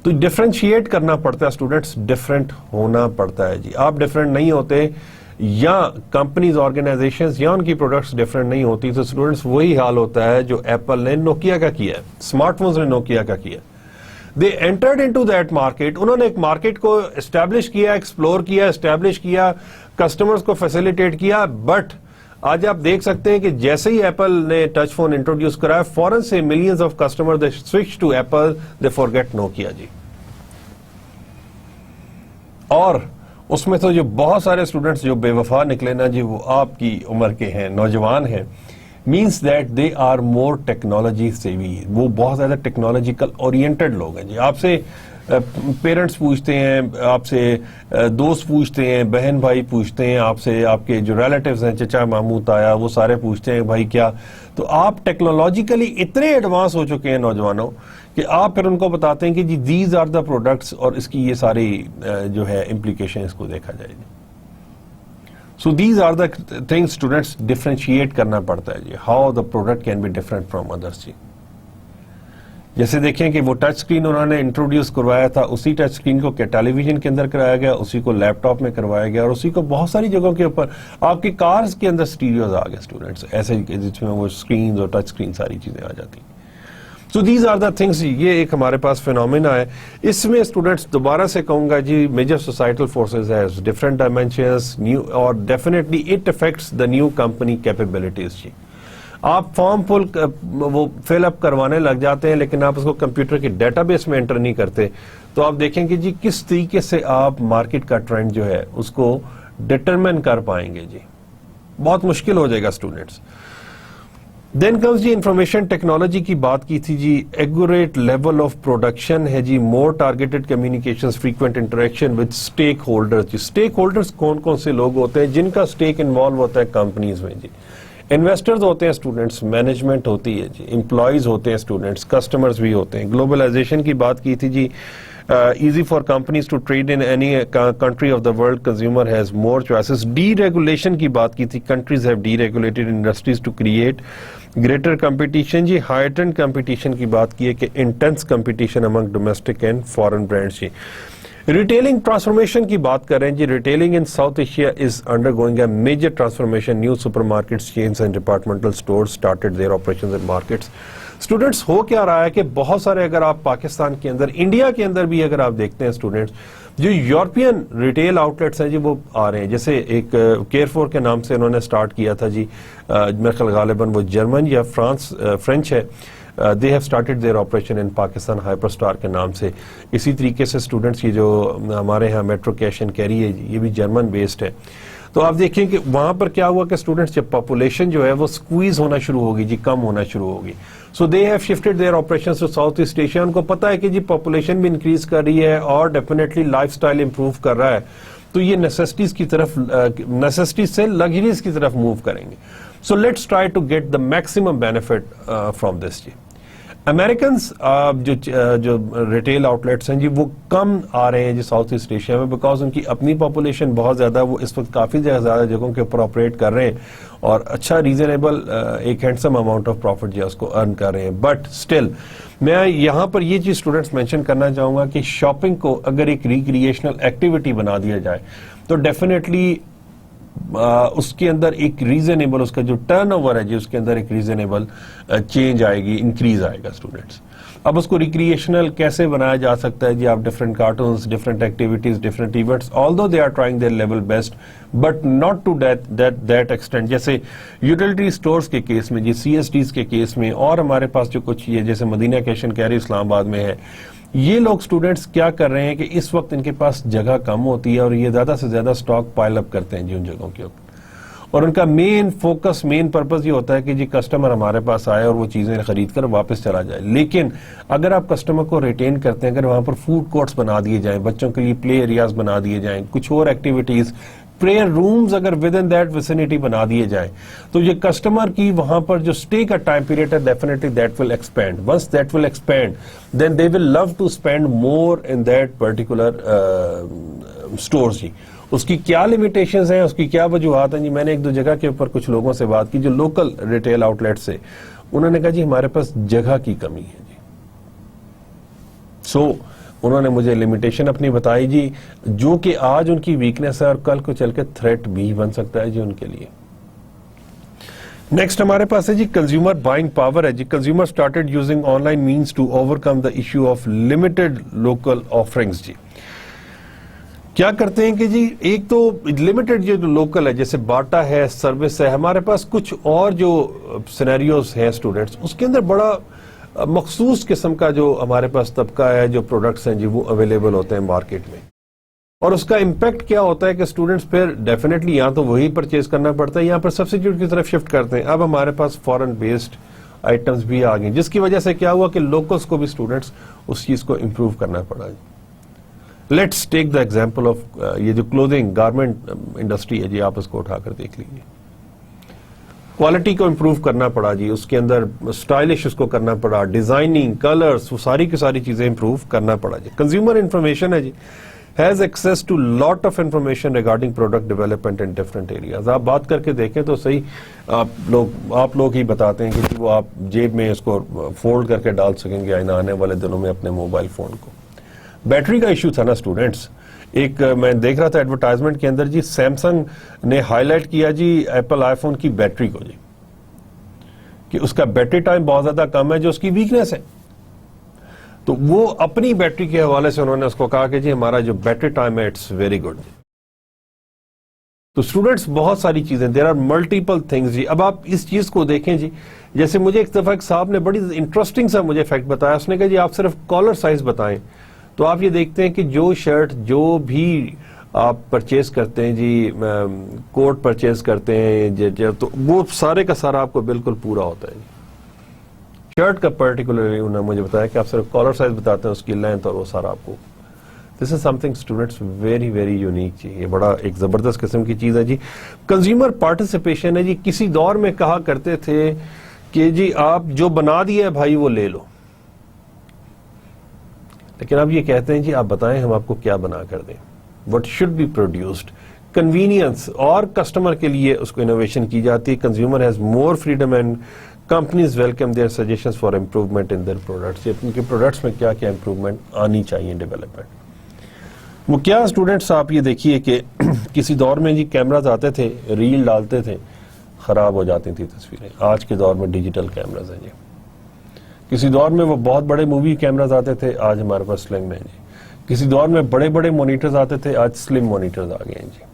Speaker 1: تو ڈفرینشیٹ کرنا پڑتا ہے اسٹوڈنٹس, ڈفرینٹ ہونا پڑتا ہے جی. آپ ڈفرینٹ نہیں ہوتے یا کمپنیز آرگنائزیشنز یا ان کی پروڈکٹس ڈفرینٹ نہیں ہوتی تو اسٹوڈنٹس وہی حال ہوتا ہے جو ایپل نے نوکیا کا کیا ہے, اسمارٹ فونز نے نوکیا کا کیا. دے انٹرڈ انٹو دیٹ مارکیٹ, انہوں نے ایک مارکیٹ کو اسٹیبلش کیا, ایکسپلور کیا, اسٹیبلش کیا, کسٹمرز کو فیسیلیٹیٹ کیا. بٹ آج آپ دیکھ سکتے ہیں کہ جیسے ہی ایپل نے ٹچ فون انٹروڈیوس کرایا فوراً سے millions of customer they switch to Apple, they forget Nokia جی. اور اس میں تو جو بہت سارے اسٹوڈنٹس جو بے وفا نکلے نا جی وہ آپ کی عمر کے ہیں, نوجوان ہیں, means that they are more technology savvy, وہ بہت زیادہ ٹیکنالوجیکل اورینٹڈ لوگ ہیں جی. آپ سے پیرنٹس پوچھتے ہیں, آپ سے دوست پوچھتے ہیں, بہن بھائی پوچھتے ہیں, آپ سے آپ کے جو ریلیٹیوز ہیں چچا ماموں تایا وہ سارے پوچھتے ہیں بھائی کیا. تو آپ ٹیکنالوجیکلی اتنے ایڈوانس ہو چکے ہیں نوجوانوں کہ آپ پھر ان کو بتاتے ہیں کہ جی دیز آر دا پروڈکٹس اور اس کی یہ ساری جو ہے امپلیکیشن اس کو دیکھا جائے گی. So these are the things students differentiate کرنا پڑتا ہے جی, how the product can be different from others جی. جیسے دیکھیں کہ وہ ٹچ سکرین انہوں نے انٹروڈیوس کروایا تھا, اسی ٹچ سکرین کو ٹیلی ویژن کے اندر کرایا گیا, اسی کو لیپ ٹاپ میں کروایا گیا, اور اسی کو بہت ساری جگہوں کے اوپر آپ کی کارز کے اندر اسٹیریوز آ گئے اسٹوڈنٹس ایسے جس میں وہ اسکرینز اور ٹچ سکرین ساری چیزیں آ جاتی ہیں. So these are the things. یہ ایک ہمارے پاس فینومینا ہے. اس میں اسٹوڈنٹس دوبارہ سے کہوں گا جی major societal forces has different dimensions new, اور definitely it affects the new company capabilities جی. آپ فارم فل اپ کروانے لگ جاتے ہیں لیکن آپ اس کو کمپیوٹر کے ڈیٹا بیس میں انٹر نہیں کرتے تو آپ دیکھیں کہ جی کس طریقے سے آپ مارکیٹ کا ٹرینڈ جو ہے اس کو ڈٹرمن کر پائیں گے. جی بہت مشکل ہو جائے گا اسٹوڈنٹس. دین کمز جی انفارمیشن ٹیکنالوجی کی بات کی تھی جی. ایکوریٹ لیول آف پروڈکشن ہے جی. More targeted communication, frequent interaction with stakeholders. جی اسٹیک ہولڈرز کون کون سے لوگ ہوتے ہیں جن کا اسٹیک انوالو ہوتا ہے کمپنیز میں. جی انویسٹرز ہوتے ہیں اسٹوڈنٹس, مینجمنٹ ہوتی ہے جی, امپلائیز ہوتے ہیں اسٹوڈنٹس, کسٹمرز بھی ہوتے ہیں. گلوبلائزیشن کی بات کی تھی جی. easy for companies to trade in any country of the world. Consumer has more choices. Deregulation کی بات کی تھی. Countries have deregulated industries to create greater competition. G heightened competition کی بات کی ہے کہ intense competition among domestic and foreign brands. جی ریٹیلنگ ٹرانسفارمیشن کی بات کر رہے ہیں جی. Retailing in South Asia is undergoing a major transformation. New supermarkets chains and departmental stores started their operations in markets. Students ہو کیا رہا ہے کہ بہت سارے, اگر آپ پاکستان کے اندر, انڈیا کے اندر بھی اگر آپ دیکھتے ہیں اسٹوڈنٹس, جو یورپین ریٹیل آؤٹ لیٹس ہیں جی وہ آ رہے ہیں. جیسے ایک کیئرفور کے نام سے انہوں نے سٹارٹ کیا تھا جی, میرے خیال غالباً وہ جرمن یا فرینچ ہے. they have started their operation in Pakistan hyper star کے نام سے. اسی طریقے سے اسٹوڈنٹس یہ جو ہمارے ہاں میٹرو کیش اینڈ کیری ہے یہ بھی جرمن بیسڈ ہے. تو آپ دیکھیں کہ وہاں پر کیا ہوا کہ اسٹوڈنٹس جب پاپولیشن جو ہے وہ سکویز ہونا شروع ہوگی جی, کم ہونا شروع ہوگی. So they have shifted their operations to South East Asia. ان کو پتا ہے کہ جی پاپولیشن بھی انکریز کر رہی ہے اور ڈیفینیٹلی لائف سٹائل امپروو کر رہا ہے, تو یہ نیسیسٹیز کی طرف, نیسیسٹیز سے لگژریز کی طرف موو کریں گے. So let's try to get the maximum benefit from this. جی امریکنز جو ریٹیل آؤٹ لیٹس ہیں جی وہ کم آ رہے ہیں جی ساؤتھ ایسٹ ایشیا میں, بیکاز ان کی اپنی پاپولیشن بہت زیادہ, وہ اس وقت کافی زیادہ جگہوں کے اوپر آپریٹ کر رہے ہیں اور اچھا ریزنیبل ایک ہینڈسم اماؤنٹ آف پروفٹ جو ہے اس کو ارن کر رہے ہیں. بٹ اسٹل میں یہاں پر یہ چیز اسٹوڈنٹس مینشن کرنا چاہوں گا کہ شاپنگ کو اگر ایک ریکریشنل ایکٹیویٹی بنا دیا جائے تو ڈیفینیٹلی اس کے اندر ایک ریزنیبل, اس کا جو ٹرن اوور ہے جی اس کے اندر ایک ریزنیبل چینج آئے گی, انکریز آئے گا اسٹوڈنٹس. اب اس کو ریکریشنل کیسے بنایا جا سکتا ہے جی. آپ different cartoons, different activities, different events, although they are trying their level best but not to that extent. جیسے یوٹیلٹی اسٹورز کے کیس میں جی, سی ایس ڈیز کے کیس میں, اور ہمارے پاس جو کچھ یہ جیسے مدینہ کیش اینڈ کیری اسلام آباد میں ہے, یہ لوگ اسٹوڈنٹس کیا کر رہے ہیں کہ اس وقت ان کے پاس جگہ کم ہوتی ہے اور یہ زیادہ سے زیادہ اسٹاک پائل اپ کرتے ہیں جی ان جگہوں کے اوپر, اور ان کا مین فوکس, مین پرپز یہ ہوتا ہے کہ جی کسٹمر ہمارے پاس آئے اور وہ چیزیں خرید کر واپس چلا جائے. لیکن اگر آپ کسٹمر کو ریٹین کرتے ہیں, اگر وہاں پر فوڈ کورٹس بنا دیے جائیں, بچوں کے لیے پلے ایریاز بنا دیے جائیں, کچھ اور ایکٹیویٹیز, پریئر رومز اگر ود ان دیٹ ویسینٹی بنا دیے جائیں, تو یہ کسٹمر کی وہاں پر جو اسٹے کا ٹائم پیریڈ ہے definitely that will expand. Once that will expand then they will love to spend more in that particular stores. جی اس کی کیا لمیٹیشنز ہیں, اس کی کیا وجوہات ہیں جی. میں نے ایک دو جگہ کے اوپر کچھ لوگوں سے بات کی جو لوکل ریٹیل آؤٹ لیٹ سے, انہوں نے کہا جی ہمارے پاس جگہ کی کمی ہے جی. سو انہوں نے مجھے لمیٹیشن اپنی بتائی جی, جو کہ آج ان کی ویکنیس ہے اور کل کو چل کے تھریٹ بھی بن سکتا ہے جی ان کے لیے. نیکسٹ ہمارے پاس ہے جی کنزیومر بائنگ پاور ہے جی. Consumer started using online means to overcome the issue of limited local offerings. جی کیا کرتے ہیں کہ جی ایک تو لمیٹڈ جو لوکل ہے, جیسے باٹا ہے, سروس ہے, ہمارے پاس کچھ اور جو سینیریوز ہیں اسٹوڈنٹس, اس کے اندر بڑا مخصوص قسم کا جو ہمارے پاس طبقہ ہے, جو پروڈکٹس ہیں جی وہ اویلیبل ہوتے ہیں مارکیٹ میں, اور اس کا امپیکٹ کیا ہوتا ہے کہ اسٹوڈنٹس پھر ڈیفینیٹلی یا تو وہی پرچیز کرنا پڑتا ہے, یہاں پر سبسٹیوٹ کی طرف شفٹ کرتے ہیں. اب ہمارے پاس فورن بیسڈ آئٹمس بھی آ گئے, جس کی وجہ سے کیا ہوا کہ لوکلس کو بھی اسٹوڈنٹس اس چیز کو امپروو کرنا پڑا. Let's take the example of یہ جو کلوتھنگ گارمنٹ انڈسٹری ہے جی, آپ اس کو اٹھا کر دیکھ لیجیے. کوالٹی کو امپروو کرنا پڑا جی, اس کے اندر اسٹائلش اس کو کرنا پڑا, ڈیزائننگ, کلرز, وہ ساری کی ساری چیزیں امپروو کرنا پڑا جی. کنزیومر انفارمیشن ہے جی, has access to lot of information regarding product development in different areas. آپ بات کر کے دیکھیں تو صحیح, آپ لوگ ہی بتاتے ہیں کہ وہ آپ جیب میں اس کو فولڈ کر کے ڈال سکیں گے آنے والے دنوں میں اپنے موبائل فون کو. بیٹری کا ایشو تھا نا اسٹوڈنٹس, ایک میں دیکھ رہا تھا ایڈورٹائزمنٹ کے اندر جی, سیمسنگ نے ہائی لائٹ کیا جی ایپل آئی فون کی بیٹری کو جی, کہ اس کا بیٹری ٹائم بہت زیادہ کم ہے جو اس کی ویکنیس ہے. تو وہ اپنی بیٹری کے حوالے سے انہوں نے اس کو کہا کہ جی ہمارا جو بیٹری ٹائم ہے اٹس ویری گڈ. تو اسٹوڈنٹس بہت ساری چیزیں, دیر آر ملٹیپل تھنگز جی. اب آپ اس چیز کو دیکھیں جی, جیسے مجھے ایک دفعہ ایک صاحب نے بڑی انٹرسٹنگ سا مجھے فیکٹ بتایا, اس نے کہا جی آپ صرف کالر سائز بتائیں تو آپ یہ دیکھتے ہیں کہ جو شرٹ جو بھی آپ پرچیز کرتے ہیں جی، کوٹ پرچیز کرتے ہیں تو وہ سارے کا سارا آپ کو بالکل پورا ہوتا ہے جی. شرٹ کا پرٹیکولرلی انہوں نے مجھے بتایا کہ آپ صرف کالر سائز بتاتے ہیں، اس کی لینتھ اور وہ سارا آپ کو. This is something students very very unique جی. یہ بڑا ایک زبردست قسم کی چیز ہے جی. کنزیومر پارٹیسپیشن ہے جی. کسی دور میں کہا کرتے تھے کہ جی آپ جو بنا دیا ہے بھائی وہ لے لو، لیکن اب یہ کہتے ہیں جی آپ بتائیں ہم آپ کو کیا بنا کر دیں. What should be produced. Convenience اور کسٹمر کے لیے اس کو انوویشن کی جاتی ہے. Consumer has more freedom and companies welcome their suggestions for improvement in their products. ان کے پروڈکٹس میں کیا کیا امپروومنٹ آنی چاہیے، ڈیولپمنٹ. وہ کیا اسٹوڈنٹس آپ یہ دیکھیے کہ کسی دور میں جی کیمراز آتے تھے، ریل ڈالتے تھے، خراب ہو جاتی تھی تصویریں. آج کے دور میں ڈیجیٹل کیمراز ہیں جی. کسی دور میں وہ بہت بڑے مووی کیمراز آتے تھے، آج ہمارے پاس سلنگ میں ہیں جی. کسی دور میں بڑے بڑے مانیٹرز آتے تھے، آج سلم مانیٹرز آ گئے ہیں جی.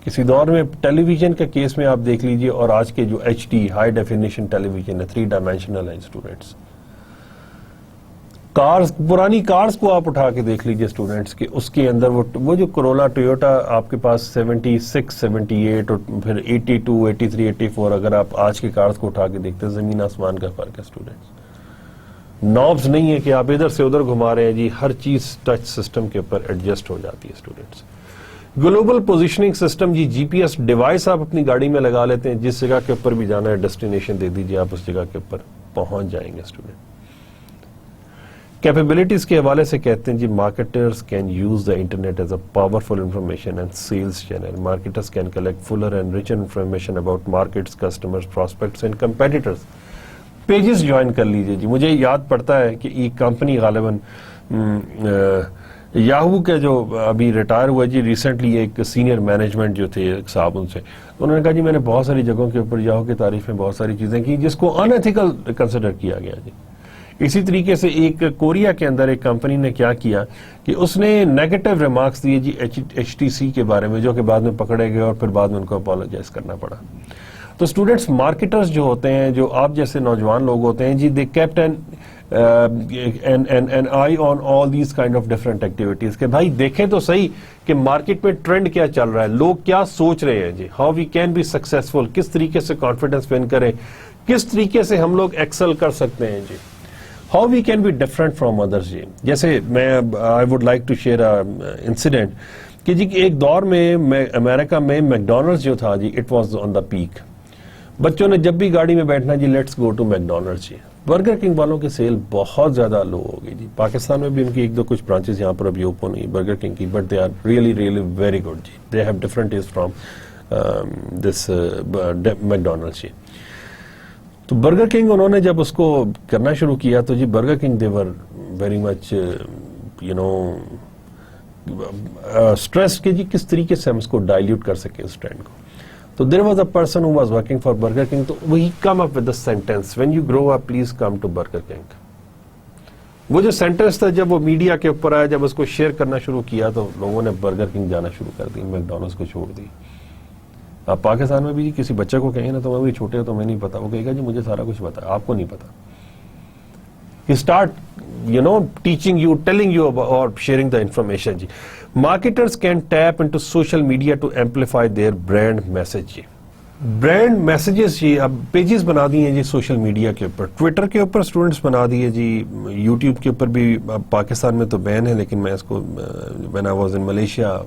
Speaker 1: کسی دور میں ٹیلی ویژن کے کیس میں آپ دیکھ لیجئے، اور آج کے جو ایچ ڈی ہائی ڈیفینیشن ٹیلی ویژن ہے، 3 ڈائمینشنل ہے اسٹوڈنٹس. کارز، پرانی کارز کو آپ اٹھا کے دیکھ لیجئے اسٹوڈنٹس کہ اس کے اندر وہ جو کرولا ٹویوٹا آپ کے پاس 76 78 اور پھر 82 83 84، اگر آپ آج کے کارز کو اٹھا کے دیکھتے ہیں زمین آسمان کا فرق ہے اسٹوڈنٹس. نابز نہیں ہے کہ آپ ادھر سے ادھر گھما رہے ہیں جی، ہر چیز ٹچ سسٹم کے اوپر ایڈجسٹ ہو جاتی ہے اسٹوڈنٹس. گلوبل پوزیشننگ سسٹم جی، جی پی ایس ڈیوائس آپ اپنی گاڑی میں لگا لیتے ہیں، جس جگہ کے اوپر بھی جانا ہے ڈیسٹینیشن دے دیجیے، آپ اس جگہ کے اوپر پہنچ جائیں گے اسٹوڈنٹ. کیپیبلٹیز کے حوالے سے کہتے ہیں جی marketers can use the internet as a powerful information and sales channel. Marketers can collect fuller and richer information about markets, customers, prospects and competitors. Pages join کر لیجئے جی. مجھے یاد پڑتا ہے کہ ایک کمپنی غالباً یاہو کے جو ابھی ریٹائر ہوا جی ریسنٹلی، ایک سینئر مینجمنٹ جو تھے ایک صاحب، ان سے انہوں نے کہا جی میں نے بہت ساری جگہوں کے اوپر یاہو کی تعریف میں بہت ساری چیزیں کی جس کو ان ایتھیکل کنسیڈر کیا گیا جی. اسی طریقے سے ایک کوریا کے اندر ایک کمپنی نے کیا کیا کہ اس نے نیگیٹو ریمارکس دیے جی ایچ ٹی سی کے بارے میں، جو کہ بعد میں پکڑے گئے اور پھر بعد میں ان کو اپولوجائز کرنا پڑا. تو اسٹوڈنٹس، مارکیٹرز جو ہوتے ہیں، جو آپ جیسے نوجوان لوگ ہوتے ہیں جی، they kept an eye on all these kind of different activities کہ بھائی دیکھیں تو صحیح کہ مارکیٹ میں ٹرینڈ کیا چل رہا ہے، لوگ کیا سوچ رہے ہیں جی. How we can be successful, کس طریقے سے کانفیڈنس ون کریں، کس طریقے سے ہم لوگ ایکسل کر سکتے ہیں جی. How we can be different from others جی. جیسے میں I would like to share incident کہ جی ایک دور میں امریکہ میں میکڈونلڈز جو تھا جی، it was on the peak. بچوں نے جب بھی گاڑی میں بیٹھنا جی، لیٹس گو ٹو میکڈونلڈز جی. برگر کنگ والوں کی سیل بہت زیادہ لو ہو گئی جی. پاکستان میں بھی ان کی ایک دو کچھ برانچز یہاں پر ابھی اوپن ہوئی برگر کنگ کی، but they are really really very good جی. They have different taste from this McDonald's جی. تو برگر کنگ انہوں نے جب اس کو کرنا شروع کیا تو جی Burger King they were very much stress کہ جی کس طریقے سے ہم اس کو ڈائلیوٹ کر سکیں اس ٹرینڈ کو. تو there was a person who was working for Burger King, تو وہی come up with the sentence when you grow up please come to Burger King. وہ جو سینٹینس تھا جب وہ میڈیا کے اوپر آیا، جب اس کو شیئر کرنا شروع کیا تو لوگوں نے برگر کنگ جانا شروع کر دی، میکڈونلڈز کو چھوڑ دی. آپ پاکستان میں بھی کسی بچے کو کہیں نا تو وہ چھوٹے ہو تو میں نہیں پتا، وہ کہے گا جی مجھے سارا کچھ پتا ہے، آپ کو نہیں پتا. He start teaching you, telling you about or sharing the information جی. Marketers can tap into social media to amplify their brand message جی. برانڈ میسیجز جی اب پیجز بنا دیے جی سوشل میڈیا کے اوپر، ٹویٹر کے اوپر اسٹوڈنٹس بنا دیے جی، یوٹیوب کے اوپر بھی. اب پاکستان میں تو بین ہے، لیکن میں اس کو when I was in Malaysia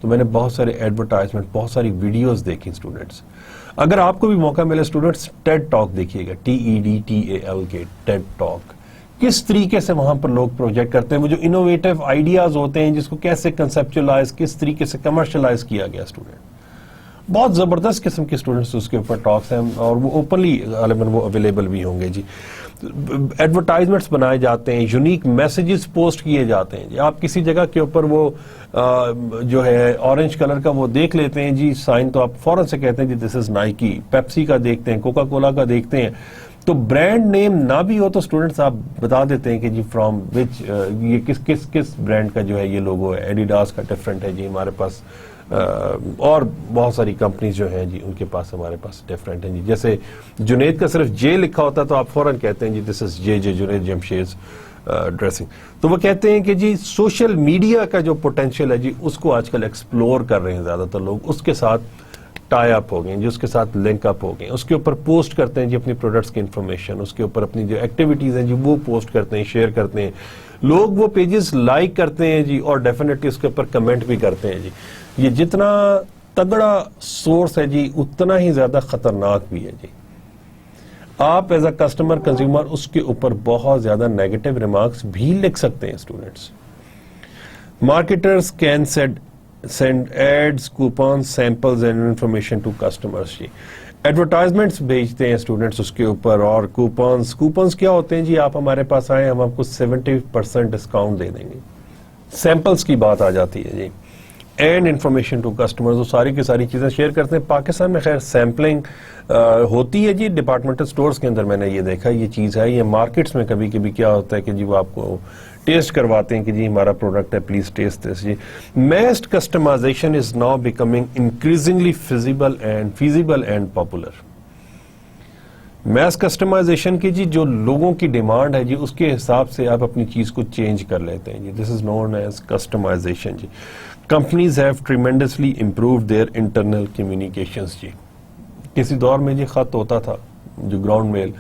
Speaker 1: تو میں نے بہت سارے ایڈورٹائزمنٹ، بہت ساری ویڈیوز دیکھی اسٹوڈنٹس. اگر آپ کو بھی موقع ملے اسٹوڈنٹس، ٹیڈ ٹاک دیکھیے گا، TEDTAL کے ٹیڈ ٹاک. کس طریقے سے وہاں پر لوگ پروجیکٹ کرتے ہیں، وہ جو انوویٹو آئیڈیاز ہوتے ہیں جس کو کیسے کنسپچولائز، کس طریقے سے کمرشلائز کیا گیا. اسٹوڈنٹ بہت زبردست قسم کے اسٹوڈنٹس اس کے اوپر ٹاکس ہیں، اور وہ اوپنلی غالباً وہ اویلیبل بھی ہوں گے جی. ایڈورٹائزمنٹس بنائے جاتے ہیں، یونیک میسیجز پوسٹ کیے جاتے ہیں جی. آپ کسی جگہ کے اوپر وہ جو ہے اورنج کلر کا وہ دیکھ لیتے ہیں جی سائن، تو آپ فوراً سے کہتے ہیں جی دس از نائکی. پیپسی کا دیکھتے ہیں، کوکا کولا کا دیکھتے ہیں، تو برانڈ نیم نہ بھی ہو تو اسٹوڈنٹس آپ بتا دیتے ہیں کہ جی فرام وچ، یہ کس برانڈ کا جو ہے یہ لوگو ہے. ایڈیڈاس کا ڈفرینٹ ہے جی ہمارے پاس، اور بہت ساری کمپنیز جو ہیں جی ان کے پاس ہمارے پاس ڈفرینٹ ہیں جی. جیسے جنید کا صرف جے لکھا ہوتا ہے تو آپ فوراً کہتے ہیں جی this is J Junaid Jamshed. Dressing. تو وہ کہتے ہیں کہ جی سوشل میڈیا کا جو پوٹینشیل ہے جی اس کو آج کل ایکسپلور کر رہے ہیں زیادہ تر لوگ, اس کے ساتھ ٹائی اپ ہو گئے جی, اس کے ساتھ لنک اپ ہو گئے, اس کے اوپر پوسٹ کرتے ہیں جی اپنی پروڈکٹس کی انفارمیشن, اس کے اوپر اپنی جو ایکٹیویٹیز ہیں جی وہ پوسٹ کرتے ہیں, شیئر کرتے ہیں لوگ, وہ پیجز لائک کرتے ہیں جی, اور ڈیفینیٹلی اس کے اوپر کمنٹ بھی کرتے ہیں جی. یہ جتنا تگڑا سورس ہے جی اتنا ہی زیادہ خطرناک بھی ہے جی. آپ ایز اے کسٹمر کنزیومر اس کے اوپر بہت زیادہ نیگیٹو ریمارکس بھی لکھ سکتے ہیں students. Marketers can send ads, coupons, samples and information to customers جی. ایڈورٹائزمنٹس بھیجتے ہیں اسٹوڈنٹس اس کے اوپر, اور کوپنس کیا ہوتے ہیں جی, آپ ہمارے پاس آئے ہم آپ کو 70% ڈسکاؤنٹ دے دیں گے. سیمپلس کی بات آ جاتی ہے جی, اینڈ انفارمیشن ٹو کسٹمرز, وہ ساری کی ساری چیزیں شیئر کرتے ہیں. پاکستان میں خیر سیمپلنگ ہوتی ہے جی ڈپارٹمنٹل سٹورز کے اندر, میں نے یہ دیکھا یہ چیز ہے. یہ مارکیٹس میں کبھی کبھی کیا ہوتا ہے کہ جی وہ آپ کو ٹیسٹ کرواتے ہیں کہ جی ہمارا پروڈکٹ ہے, پلیز ٹیسٹ دس جی. Massed customization is now becoming increasingly feasible and popular. Mass customization کی جی جو لوگوں کی ڈیمانڈ ہے جی اس کے حساب سے آپ اپنی چیز کو چینج کر لیتے ہیں جی. This is known as customization جی. Companies have tremendously improved their internal communications جی. کسی دور میں جی خط ہوتا تھا جو گراؤنڈ میل,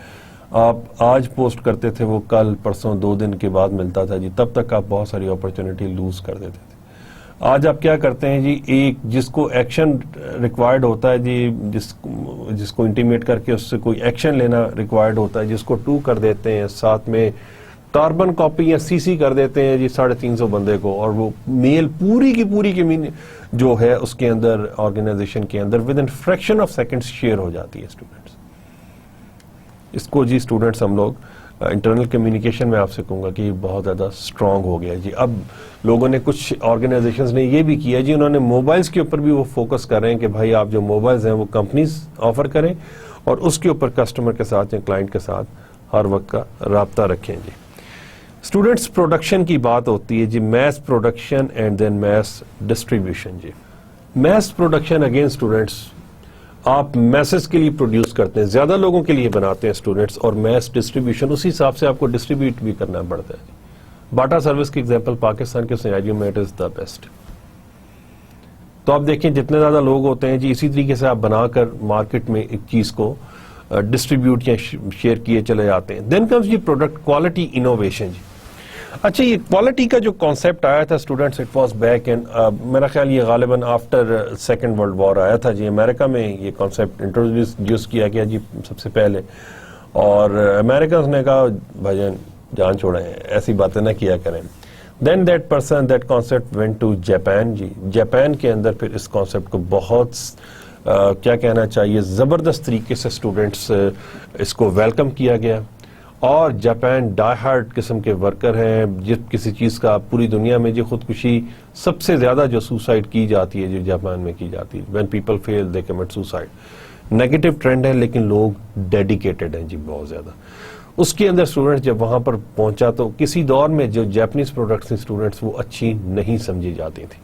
Speaker 1: آپ آج پوسٹ کرتے تھے وہ کل پرسوں 2 دن کے بعد ملتا تھا جی, تب تک آپ بہت ساری اپرچونٹی لوز کر دیتے تھے. آج آپ کیا کرتے ہیں جی, ایک جس کو ایکشن ریکوائرڈ ہوتا ہے جی, جس کو انٹیمیٹ کر کے اس سے کوئی ایکشن لینا ریکوائرڈ ہوتا ہے, جس کو 2 کر دیتے ہیں, ساتھ میں کاربن کاپی یا CC کر دیتے ہیں جی 350 بندے کو, اور وہ میل پوری کی پوری جو ہے اس کے اندر آرگنائزیشن کے اندر within fraction of second share ہو جاتی ہے اسٹوڈنٹس. اس کو جی اسٹوڈنٹس ہم لوگ انٹرنل کمیونیکیشن میں آپ سے کہوں گا کہ یہ بہت زیادہ اسٹرانگ ہو گیا جی. اب لوگوں نے کچھ آرگنائزیشنز نے یہ بھی کیا جی, انہوں نے موبائلز کے اوپر بھی وہ فوکس کر رہے ہیں کہ بھائی آپ جو موبائلز ہیں وہ کمپنیز آفر کریں, اور اس کے اوپر کسٹمر کے ساتھ یا کلائنٹ کے ساتھ ہر وقت کا رابطہ رکھیں جی. اسٹوڈنٹس پروڈکشن کی بات ہوتی ہے جی, mass production and then mass distribution جی. میس پروڈکشن اگین اسٹوڈنٹس آپ میسز کے لیے پروڈیوس کرتے ہیں, زیادہ لوگوں کے لیے بناتے ہیں اسٹوڈنٹس, اور میس ڈسٹریبیوشن اسی حساب سے آپ کو ڈسٹریبیوٹ بھی کرنا پڑتا ہے. باٹا سروس کی ایگزامپل پاکستان کے سینیریو میں اٹ از دا بیسٹ. تو آپ دیکھیں جتنے زیادہ لوگ ہوتے ہیں جی اسی طریقے سے آپ بنا کر مارکیٹ میں ایک چیز کو ڈسٹریبیوٹ یا شیئر کیے چلے جاتے ہیں. دین کمز جی پروڈکٹ کوالٹی انوویشن جی. اچھا یہ کوالٹی کا جو کانسیپٹ آیا تھا students, it was back and میرا خیال یہ غالباً آفٹر سیکنڈ ورلڈ وار آیا تھا جی. امریکہ میں یہ کانسیپٹ انٹروڈیوس کیا گیا جی سب سے پہلے, اور امریکنز نے کہا بھائی جان چھوڑیں, ایسی باتیں نہ کیا کریں. Then that concept went to Japan جی. جاپان کے اندر پھر اس کانسیپٹ کو بہت کیا کہنا چاہیے زبردست طریقے سے اسٹوڈنٹس اس کو ویلکم کیا گیا, اور جاپان ڈائی ہارڈ قسم کے ورکر ہیں. جس کسی چیز کا پوری دنیا میں جو خودکشی سب سے زیادہ جو سوسائڈ کی جاتی ہے جو جاپان میں کی جاتی ہے, when people feel they commit suicide. Negative trend ہے لیکن لوگ ڈیڈیکیٹڈ ہیں جی بہت زیادہ. اس کے اندر اسٹوڈنٹس جب وہاں پر پہنچا تو کسی دور میں جو جاپنیز پروڈکٹس تھے اسٹوڈنٹس وہ اچھی نہیں سمجھی جاتی تھی,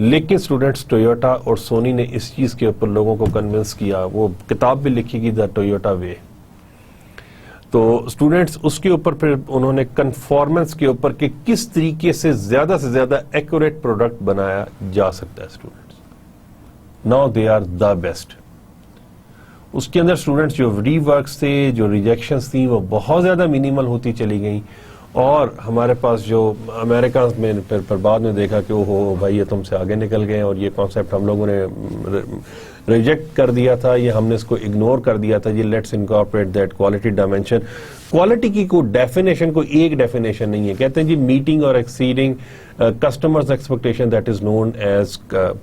Speaker 1: لیکن اسٹوڈنٹس ٹویوٹا اور سونی نے اس چیز کے اوپر لوگوں کو کنونس کیا. وہ کتاب بھی لکھی گئی دا ٹویوٹا وے. تو اسٹوڈنٹس اس کے اوپر پھر انہوں نے کنفارمنس کے اوپر کہ کس طریقے سے زیادہ ایکوریٹ پروڈکٹ بنایا جا سکتا ہے students. Now they are the best. اس کے اندر اسٹوڈنٹس جو ری ورکس تھے, جو ریجیکشنز تھیں, وہ بہت زیادہ منیمل ہوتی چلی گئیں, اور ہمارے پاس جو امریکہ میں پھر بعد میں دیکھا کہ اوہو بھائی یہ تم سے آگے نکل گئے, اور یہ کانسیپٹ ہم لوگوں نے ریجیکٹ کر دیا تھا, یہ ہم نے اس کو اگنور کر دیا تھا جی. Let's incorporate that quality dimension. Quality کی کوئی ڈیفینیشن, کوئی ایک ڈیفینیشن نہیں ہے. کہتے ہیں جی میٹنگ اور exceeding customers expectation, that is known as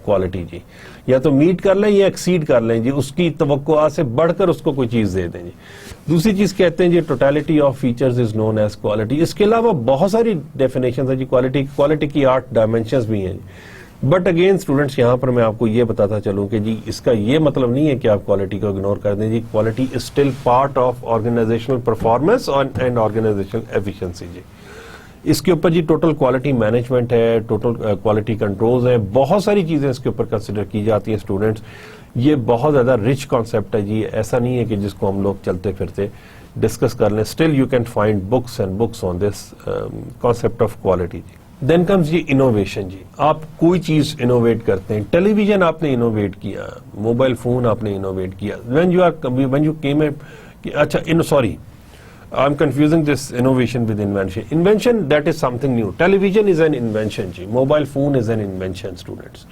Speaker 1: quality جی. یا تو میٹ کر لیں یا ایکسیڈ کر لیں جی, اس کی توقعات سے بڑھ کر اس کو کوئی چیز دے دیں جی. دوسری چیز کہتے ہیں جی totality of features is known as quality. اس کے علاوہ بہت ساری ڈیفینیشنز ہیں جی کوالٹی کی 8 ڈائمینشنز بھی ہیں. بٹ اگین اسٹوڈنٹس یہاں پر میں آپ کو یہ بتاتا چلوں کہ جی اس کا یہ مطلب نہیں ہے کہ آپ کوالٹی کو اگنور کر دیں جی. Quality is still part of organizational performance and organizational efficiency جی. اس کے اوپر جی ٹوٹل کوالٹی مینجمنٹ ہے, ٹوٹل کوالٹی کنٹرولز ہیں, بہت ساری چیزیں اس کے اوپر کنسیڈر کی جاتی ہیں اسٹوڈنٹس. یہ بہت زیادہ رچ کانسیپٹ ہے جی. ایسا نہیں ہے کہ جس کو ہم لوگ چلتے پھرتے ڈسکس کر لیں. Still you can find books and books on this concept of quality. Then comes جی انوویشن. جی آپ کوئی چیز انوویٹ کرتے ہیں, ٹیلی ویژن آپ نے انوویٹ کیا, موبائل فون آپ نے انوویٹ کیا. وین یو کیم اچھا sorry I'm confusing this innovation with invention. Invention, that is something new. Television is an invention جی, mobile phone is an invention students,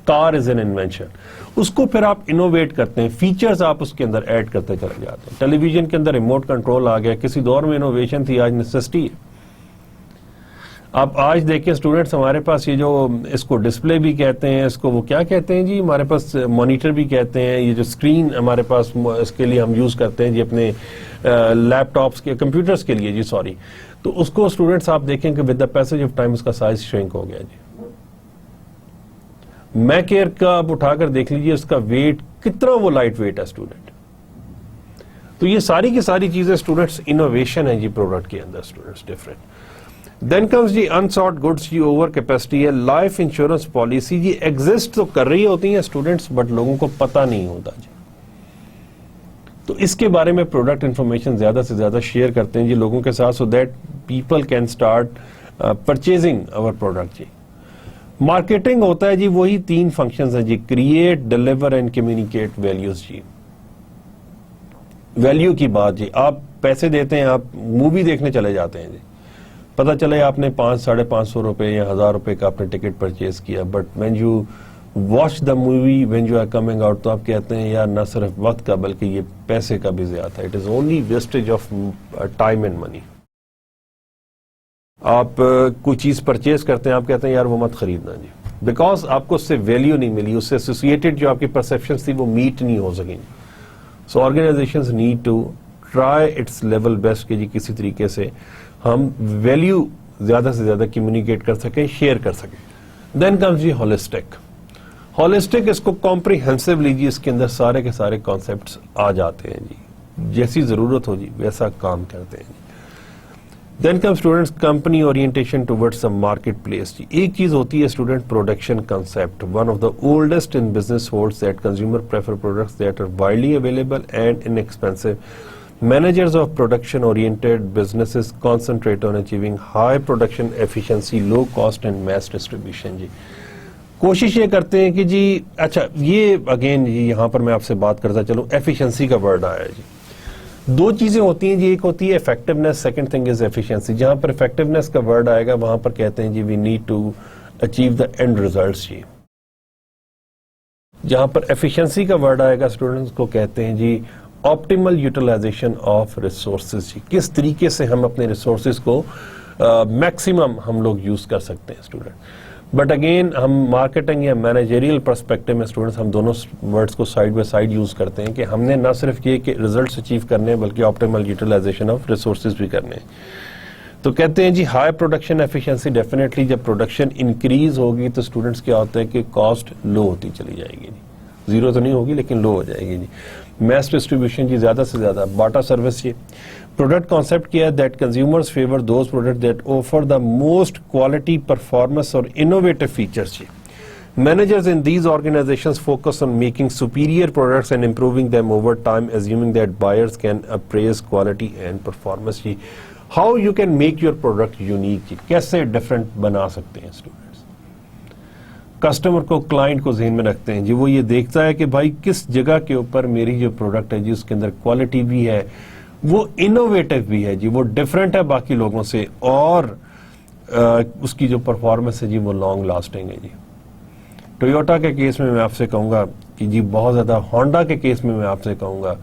Speaker 1: car is an invention. اس کو پھر آپ innovate کرتے ہیں, features آپ اس کے اندر add کرتے چلے جاتے ہیں. ٹیلی ویژن کے اندر ریموٹ کنٹرول آ گیا, کسی دور میں انوویشن تھی, آج نیسیسٹی ہے. آپ آج دیکھیں اسٹوڈنٹس, ہمارے پاس یہ جو اس کو ڈسپلے بھی کہتے ہیں, اس کو وہ کیا کہتے ہیں جی, ہمارے پاس مانیٹر بھی کہتے ہیں, یہ جو اسکرین ہمارے پاس اس کے لیے ہم یوز کرتے ہیں جی اپنے لیپ ٹاپس کے, کمپیوٹرز کے لیے جی سوری, تو اس کو اسٹوڈنٹس آپ دیکھیں کہ with the passage of time اس کا سائز شرنک ہو گیا جی. میک ایئر کا آپ اٹھا کر دیکھ لیجیے, اس کا ویٹ کتنا وہ لائٹ ویٹ ہے اسٹوڈنٹ. تو یہ ساری کی ساری چیزیں اسٹوڈنٹس انوویشن ہے جی پروڈکٹ کے اندر اسٹوڈنٹس ڈفرینٹ. دین کمز جی انساٹ گڈس جی, اوور کیپیسٹی ہے. لائف انشورنس پالیسی جی ایگزسٹ تو کر رہی ہوتی ہیں اسٹوڈنٹس, بٹ لوگوں کو پتہ نہیں ہوتا جی. تو اس کے بارے میں پروڈکٹ انفارمیشن زیادہ سے زیادہ شیئر کرتے ہیں جی لوگوں کے ساتھ, so that people can start purchasing our product جی. مارکیٹنگ ہوتا ہے جی وہی 3 فنکشنز ہیں جی, create, deliver and communicate values جی. ویلیو کی بات جی, آپ پیسے دیتے ہیں, آپ مووی دیکھنے چلے جاتے ہیں جی, پتہ چلے آپ نے 500-550 روپے یا 1000 روپے کا آپ نے ٹکٹ پرچیز کیا, but when you watch the movie when you are coming out, تو آپ کہتے ہیں یار نہ صرف وقت کا بلکہ یہ پیسے کا بھی زیادہ ہے. It is only wastage of time and money. آپ کوئی چیز پرچیز کرتے ہیں, آپ کہتے ہیں یار وہ مت خریدنا جی, بیکاز آپ کو اس سے ویلیو نہیں ملی, اس سے ایسوسیٹڈ جو آپ کی پرسیپشنز تھی وہ میٹ نہیں ہو سکیں. So organizations need to try its level best کہ جی کسی طریقے سے ہم ویلیو زیادہ سے زیادہ کمیونیکیٹ کر سکیں, شیئر کر سکیں. دین کمز جی ہولسٹک. ہولسٹک اس کو کمپریہنسو لیجیے, اس کے اندر سارے کے سارے کانسیپٹس آ جاتے ہیں جی, جیسی ضرورت ہو جی ویسا کام کرتے ہیں جی. Then come students company orientation towards a marketplace جی. ایک چیز ہوتی ہے student production concept, one of the oldest in business holds that consumer prefer products that are widely available and inexpensive. Managers of production-oriented businesses concentrate on achieving high production efficiency, low cost and mass distribution جی. کوشش یہ کرتے ہیں کہ جی اچھا یہ again یہاں پر میں آپ سے بات کرتا چلوں, ایفیشنسی کا ورڈ آیا جی. 2 چیزیں ہوتی ہیں جی, ایک ہوتی ہے effectiveness, second thing is efficiency. جہاں پر افیکٹونیس کا ورڈ آئے گا وہاں پر کہتے ہیں جی we need to achieve the end results جی. جہاں پر ایفیشنسی کا ورڈ آئے گا اسٹوڈنٹس کو کہتے ہیں جی آپٹیمل یوٹیلائزیشن آف ریسورسز جی. کس طریقے سے ہم اپنے ریسورسز کو میکسیمم ہم لوگ یوز کر سکتے ہیں اسٹوڈنٹ. بٹ اگین ہم مارکیٹنگ یا مینیجریل پرسپیکٹو میں اسٹوڈنٹس ہم دونوں ورڈس کو سائڈ بائی سائڈ یوز کرتے ہیں کہ ہم نے نہ صرف یہ کہ ریزلٹس اچیو کرنے ہیں بلکہ آپٹیمل یوٹیلائزیشن آف ریسورسز بھی کرنے ہیں. تو کہتے ہیں جی ہائی پروڈکشن ایفیشنسی, ڈیفینیٹلی جب پروڈکشن انکریز ہوگی تو اسٹوڈنٹس کیا ہوتا ہے کہ کاسٹ لو ہوتی چلی جائے گی جی. زیرو تو نہیں ہوگی لیکن لو ہو جائے گی جی. میس ڈسٹریبیوشن جی, زیادہ سے زیادہ باٹا سروس جی. پروڈکٹ کانسیپٹ کیا ہے that consumers favour those product that offer the most quality, performance اور انوویٹو فیچرز جی. Managers in these organizations focus on making superior products and improving them over time, assuming that buyers can appraise quality and performance جی. How you can make your product unique جی, کیسے different بنا سکتے ہیں students. Customer کو, client کو ذہن میں رکھتے ہیں جی, وہ یہ دیکھتا ہے کہ بھائی کس جگہ کے اوپر میری جو پروڈکٹ ہے جی اس کے اندر کوالٹی بھی ہے, وہ انوویٹو بھی ہے جی, وہ ڈفرینٹ ہے باقی لوگوں سے, اور اس کی جو پرفارمنس ہے جی وہ لانگ لاسٹنگ ہے جی. ٹویوٹا کے کیس میں آپ سے کہوں گا کہ جی بہت زیادہ, ہونڈا کے کیس میں آپ سے کہوں گا.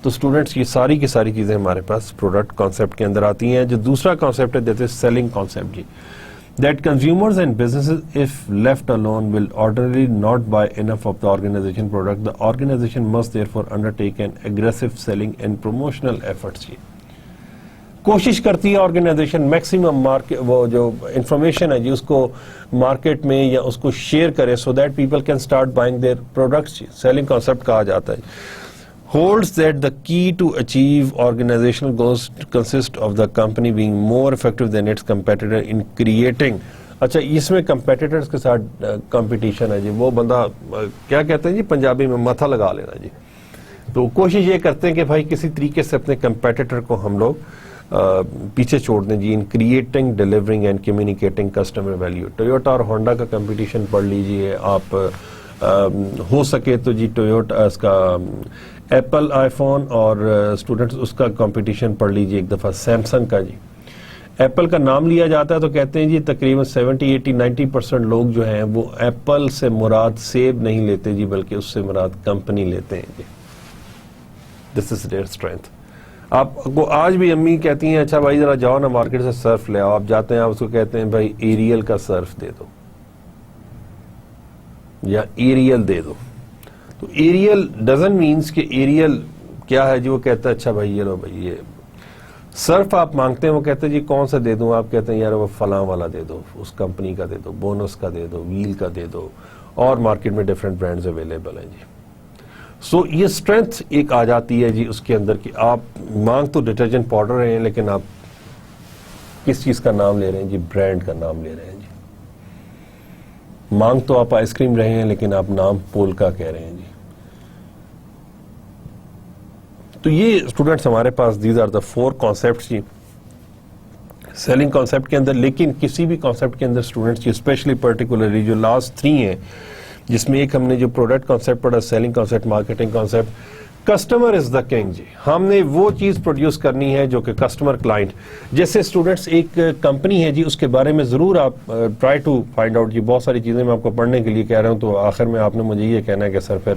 Speaker 1: تو اسٹوڈنٹس یہ ساری کی ساری چیزیں ہمارے پاس پروڈکٹ کانسیپٹ کے اندر آتی ہیں. جو دوسرا کانسیپٹ ہے دیٹ از سیلنگ کانسیپٹ جی. That consumers and businesses, if left alone, will ordinarily not buy enough of the organization product. The organization must therefore undertake an aggressive selling and promotional efforts جی. کوشش کرتی ہے organization maximum market, وہ جو information ہے جی اس کو market میں یا اس کو شیئر کرے, so that people can start buying their products جی. سیلنگ کانسیپٹ کہا جاتا ہے. holds that the key to achieve organizational goals consist of the company being more effective than its competitor in creating. اچھا اس میں competitors کے ساتھ competition ہے جی. وہ بندہ کیا کہتے ہیں جی پنجابی میں ماتھا لگا لینا جی, تو کوشش یہ کرتے ہیں کہ بھائی کسی طریقے سے اپنے کمپیٹیٹر کو ہم لوگ پیچھے چھوڑ دیں جی، in creating delivering and communicating customer value. Toyota اور ہونڈا کا کمپٹیشن پڑھ لیجئے آپ، ہو سکے تو جی ٹویوٹا اس کا ایپل آئی فون اور اسٹوڈنٹس اس کا کمپٹیشن پڑھ لیجئے ایک دفعہ سیمسنگ کا. جی ایپل کا نام لیا جاتا ہے تو کہتے ہیں جی تقریباً 70-80-90% لوگ جو ہیں وہ ایپل سے مراد سیب نہیں لیتے جی، بلکہ اس سے مراد کمپنی لیتے ہیں جی. This is there strength. آپ کو آج بھی امی کہتی ہیں اچھا بھائی ذرا جاؤ نا مارکیٹ سے سرف لے آؤ، آپ جاتے ہیں آپ اس کو کہتے ہیں بھائی ایریل کا سرف دے دو یا ایریل دے دو. تو ایریل ڈزنٹ مینس کہ ایریل کیا ہے جی، وہ کہتا ہے اچھا بھائی یہ لو بھائی یہ سرف آپ مانگتے ہیں، وہ کہتے ہیں جی کون سا دے دوں، آپ کہتے ہیں یار وہ فلاں والا دے دو، اس کمپنی کا دے دو، بونس کا دے دو، ویل کا دے دو، اور مارکیٹ میں ڈیفرنٹ برانڈز اویلیبل ہیں جی. سو یہ اسٹرینتھ ایک آ جاتی ہے جی اس کے اندر کہ آپ مانگ تو ڈٹرجنٹ پاؤڈر رہے ہیں لیکن آپ کس چیز کا نام لے رہے ہیں جی، برانڈ کا نام لے رہے ہیں جی. مانگ تو آپ آئس کریم رہے ہیں لیکن آپ نام پولکا کہہ رہے ہیں جی. تو یہ اسٹوڈنٹس ہمارے پاس دیز آر دا 4 کانسیپٹس جی سیلنگ کانسیپٹ کے اندر. لیکن کسی بھی کانسیپٹ کے اندر اسٹوڈنٹس کی اسپیشلی پرٹیکولرلی جو لاسٹ 3 ہیں، جس میں ایک ہم نے جو پروڈکٹ کانسیپٹ پڑھا، selling concept, marketing concept, customer is the king جی. ہم نے وہ چیز پروڈیوس کرنی ہے جو کہ کسٹمر کلائنٹ، جیسے اسٹوڈنٹس ایک کمپنی ہے جی اس کے بارے میں ضرور آپ ٹرائی ٹو فائنڈ آؤٹ جی. بہت ساری چیزیں میں آپ کو پڑھنے کے لیے کہہ رہا ہوں تو آخر میں آپ نے مجھے یہ کہنا ہے کہ سر پھر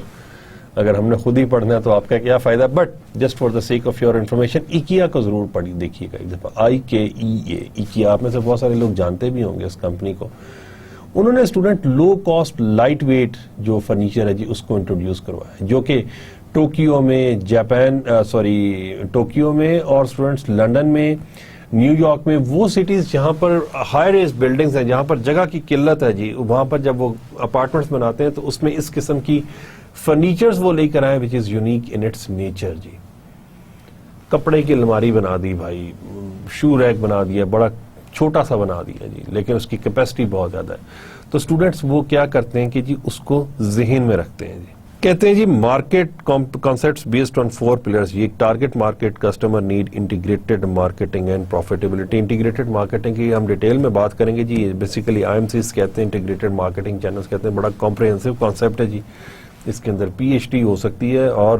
Speaker 1: اگر ہم نے خود ہی پڑھنا ہے تو آپ کا کیا فائدہ. But just for the sake of your information IKEA کو ضرور پڑھی دیکھیے گا ایک دفعہ. IKEA ایکیا، آپ میں سے بہت سارے لوگ جانتے بھی ہوں گے اس کمپنی کو. انہوں نے student low cost light weight جو فرنیچر ہے جی اس کو انٹروڈیوس کروایا، جو کہ ٹوکیو میں ٹوکیو میں اور اسٹوڈنٹس لنڈن میں، نیو یارک میں، وہ سٹیز جہاں پر ہائی ریز بلڈنگز ہیں، جہاں پر جگہ کی قلت ہے جی، وہاں پر جب وہ اپارٹمنٹس بناتے ہیں تو اس میں اس قسم کی فرنیچرز وہ لے کر آئے which is unique in its nature جی. کپڑے کی الماری بنا دی بھائی، شو ریک بنا دیا، بڑا چھوٹا سا بنا دیا جی، لیکن اس کی کیپیسٹی بہت زیادہ ہے. تو اسٹوڈنٹس وہ کیا کرتے ہیں کہ جی اس کو ذہن میں رکھتے ہیں جی. کہتے ہیں جی market concepts based on 4 pillars. یہ target market, customer need, integrated marketing and profitability. Integrated marketing کی ہم ڈیٹیل میں بات کریں گے جی. بیسیکلی IMCs کہتے ہیں انٹیگریٹڈ مارکیٹنگ چینلز کہتے ہیں. بڑا کمپریہنسو کانسیپٹ ہے جی. اس کے اندر PhD ہو سکتی ہے اور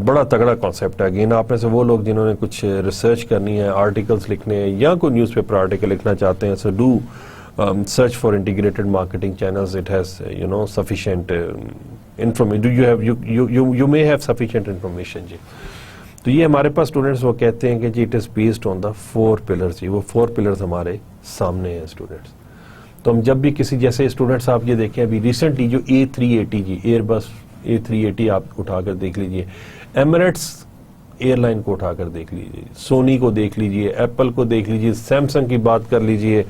Speaker 1: بڑا تگڑا کانسیپٹ ہے. اگین آپ میں سے وہ لوگ جنہوں نے کچھ ریسرچ کرنی ہے، آرٹیکلس لکھنے ہیں یا کوئی نیوز پیپر آرٹیکل لکھنا چاہتے ہیں، so do search for integrated marketing channels. It has sufficient information. You may have sufficient information جی. تو یہ ہمارے پاس اسٹوڈنٹس وہ کہتے ہیں کہ جی it is based on the 4 pillars جی. وہ 4 پلرز ہمارے سامنے ہیں اسٹوڈنٹس. تو ہم جب بھی کسی جیسے اسٹوڈنٹس آپ یہ دیکھیں ابھی ریسنٹلی جو A380 جی، ایئر بس A380 آپ اٹھا کر دیکھ لیجئے، ایمریٹس ایئر لائن کو اٹھا کر دیکھ لیجئے، سونی کو دیکھ لیجئے، ایپل کو دیکھ لیجئے، سیمسنگ کی بات کر لیجئے،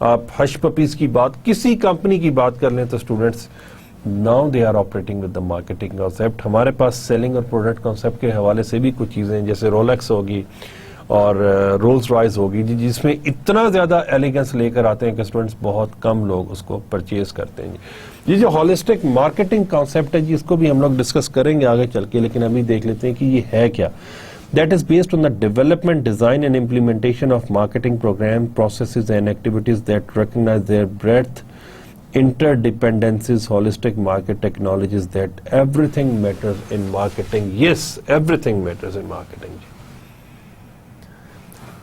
Speaker 1: آپ ہش پپیز کی بات، کسی کمپنی کی بات کر لیں تو students now they are operating with the marketing concept. ہمارے پاس سیلنگ اور پروڈکٹ کانسیپٹ کے حوالے سے بھی کچھ چیزیں جیسے رولیکس ہوگی اور رولز رائز ہوگی جی، جس میں اتنا زیادہ ایلیگنس لے کر آتے ہیں کہ اسٹوڈنٹس بہت کم لوگ اس کو پرچیز کرتے ہیں جی. یہ جو ہولسٹک مارکیٹنگ کانسیپٹ ہے جی، اس کو بھی ہم لوگ ڈسکس کریں گے آگے چل کے، لیکن ابھی دیکھ لیتے ہیں کہ یہ ہے کیا. That is based on the development, design and implementation of marketing program, processes and activities that recognize their breadth, interdependencies, holistic market technologies, that everything matters in marketing. Yes, everything matters in marketing.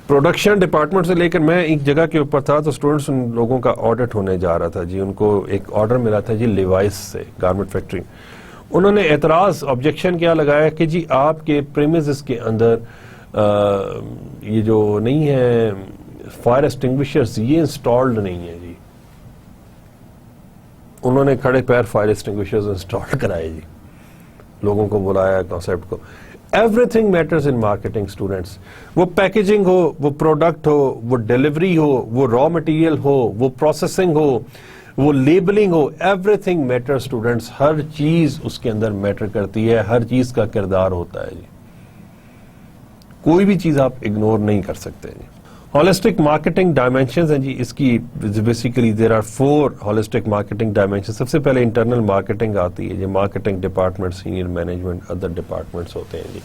Speaker 1: Production department سے لے کر میں ایک جگہ کے اوپر تھا تو اسٹوڈنٹس ان لوگوں کا آڈٹ ہونے جا رہا تھا جی. ان کو ایک آرڈر ملا تھا جی لیوائس سے، گارمنٹ فیکٹری. انہوں نے اعتراض آبجیکشن کیا لگایا کہ جی آپ کے پریمیسز کے اندر یہ جو نہیں ہے فائر ایکسٹنگوشرز یہ انسٹالڈ نہیں ہے جی. انہوں نے کھڑے پیر فائر ایکسٹنگوشرز انسٹال کرائے جی، لوگوں کو بلایا کانسیپٹ کو. Everything matters in marketing students. وہ پیکیجنگ ہو، وہ پروڈکٹ ہو، وہ ڈیلیوری ہو، وہ را مٹیریل ہو، وہ پروسیسنگ ہو، وہ لیبلنگ ہو، ایوری تھنگ میٹر اسٹوڈنٹس. ہر چیز اس کے اندر میٹر کرتی ہے، ہر چیز کا کردار ہوتا ہے جی. کوئی بھی چیز آپ اگنور نہیں کر سکتے جی. Holistic marketing dimensions ہیں جی اس کی basically there are 4 holistic marketing dimensions. سب سے پہلے internal marketing آتی ہے جی, marketing department, senior management, other departments ہوتے ہیں جی.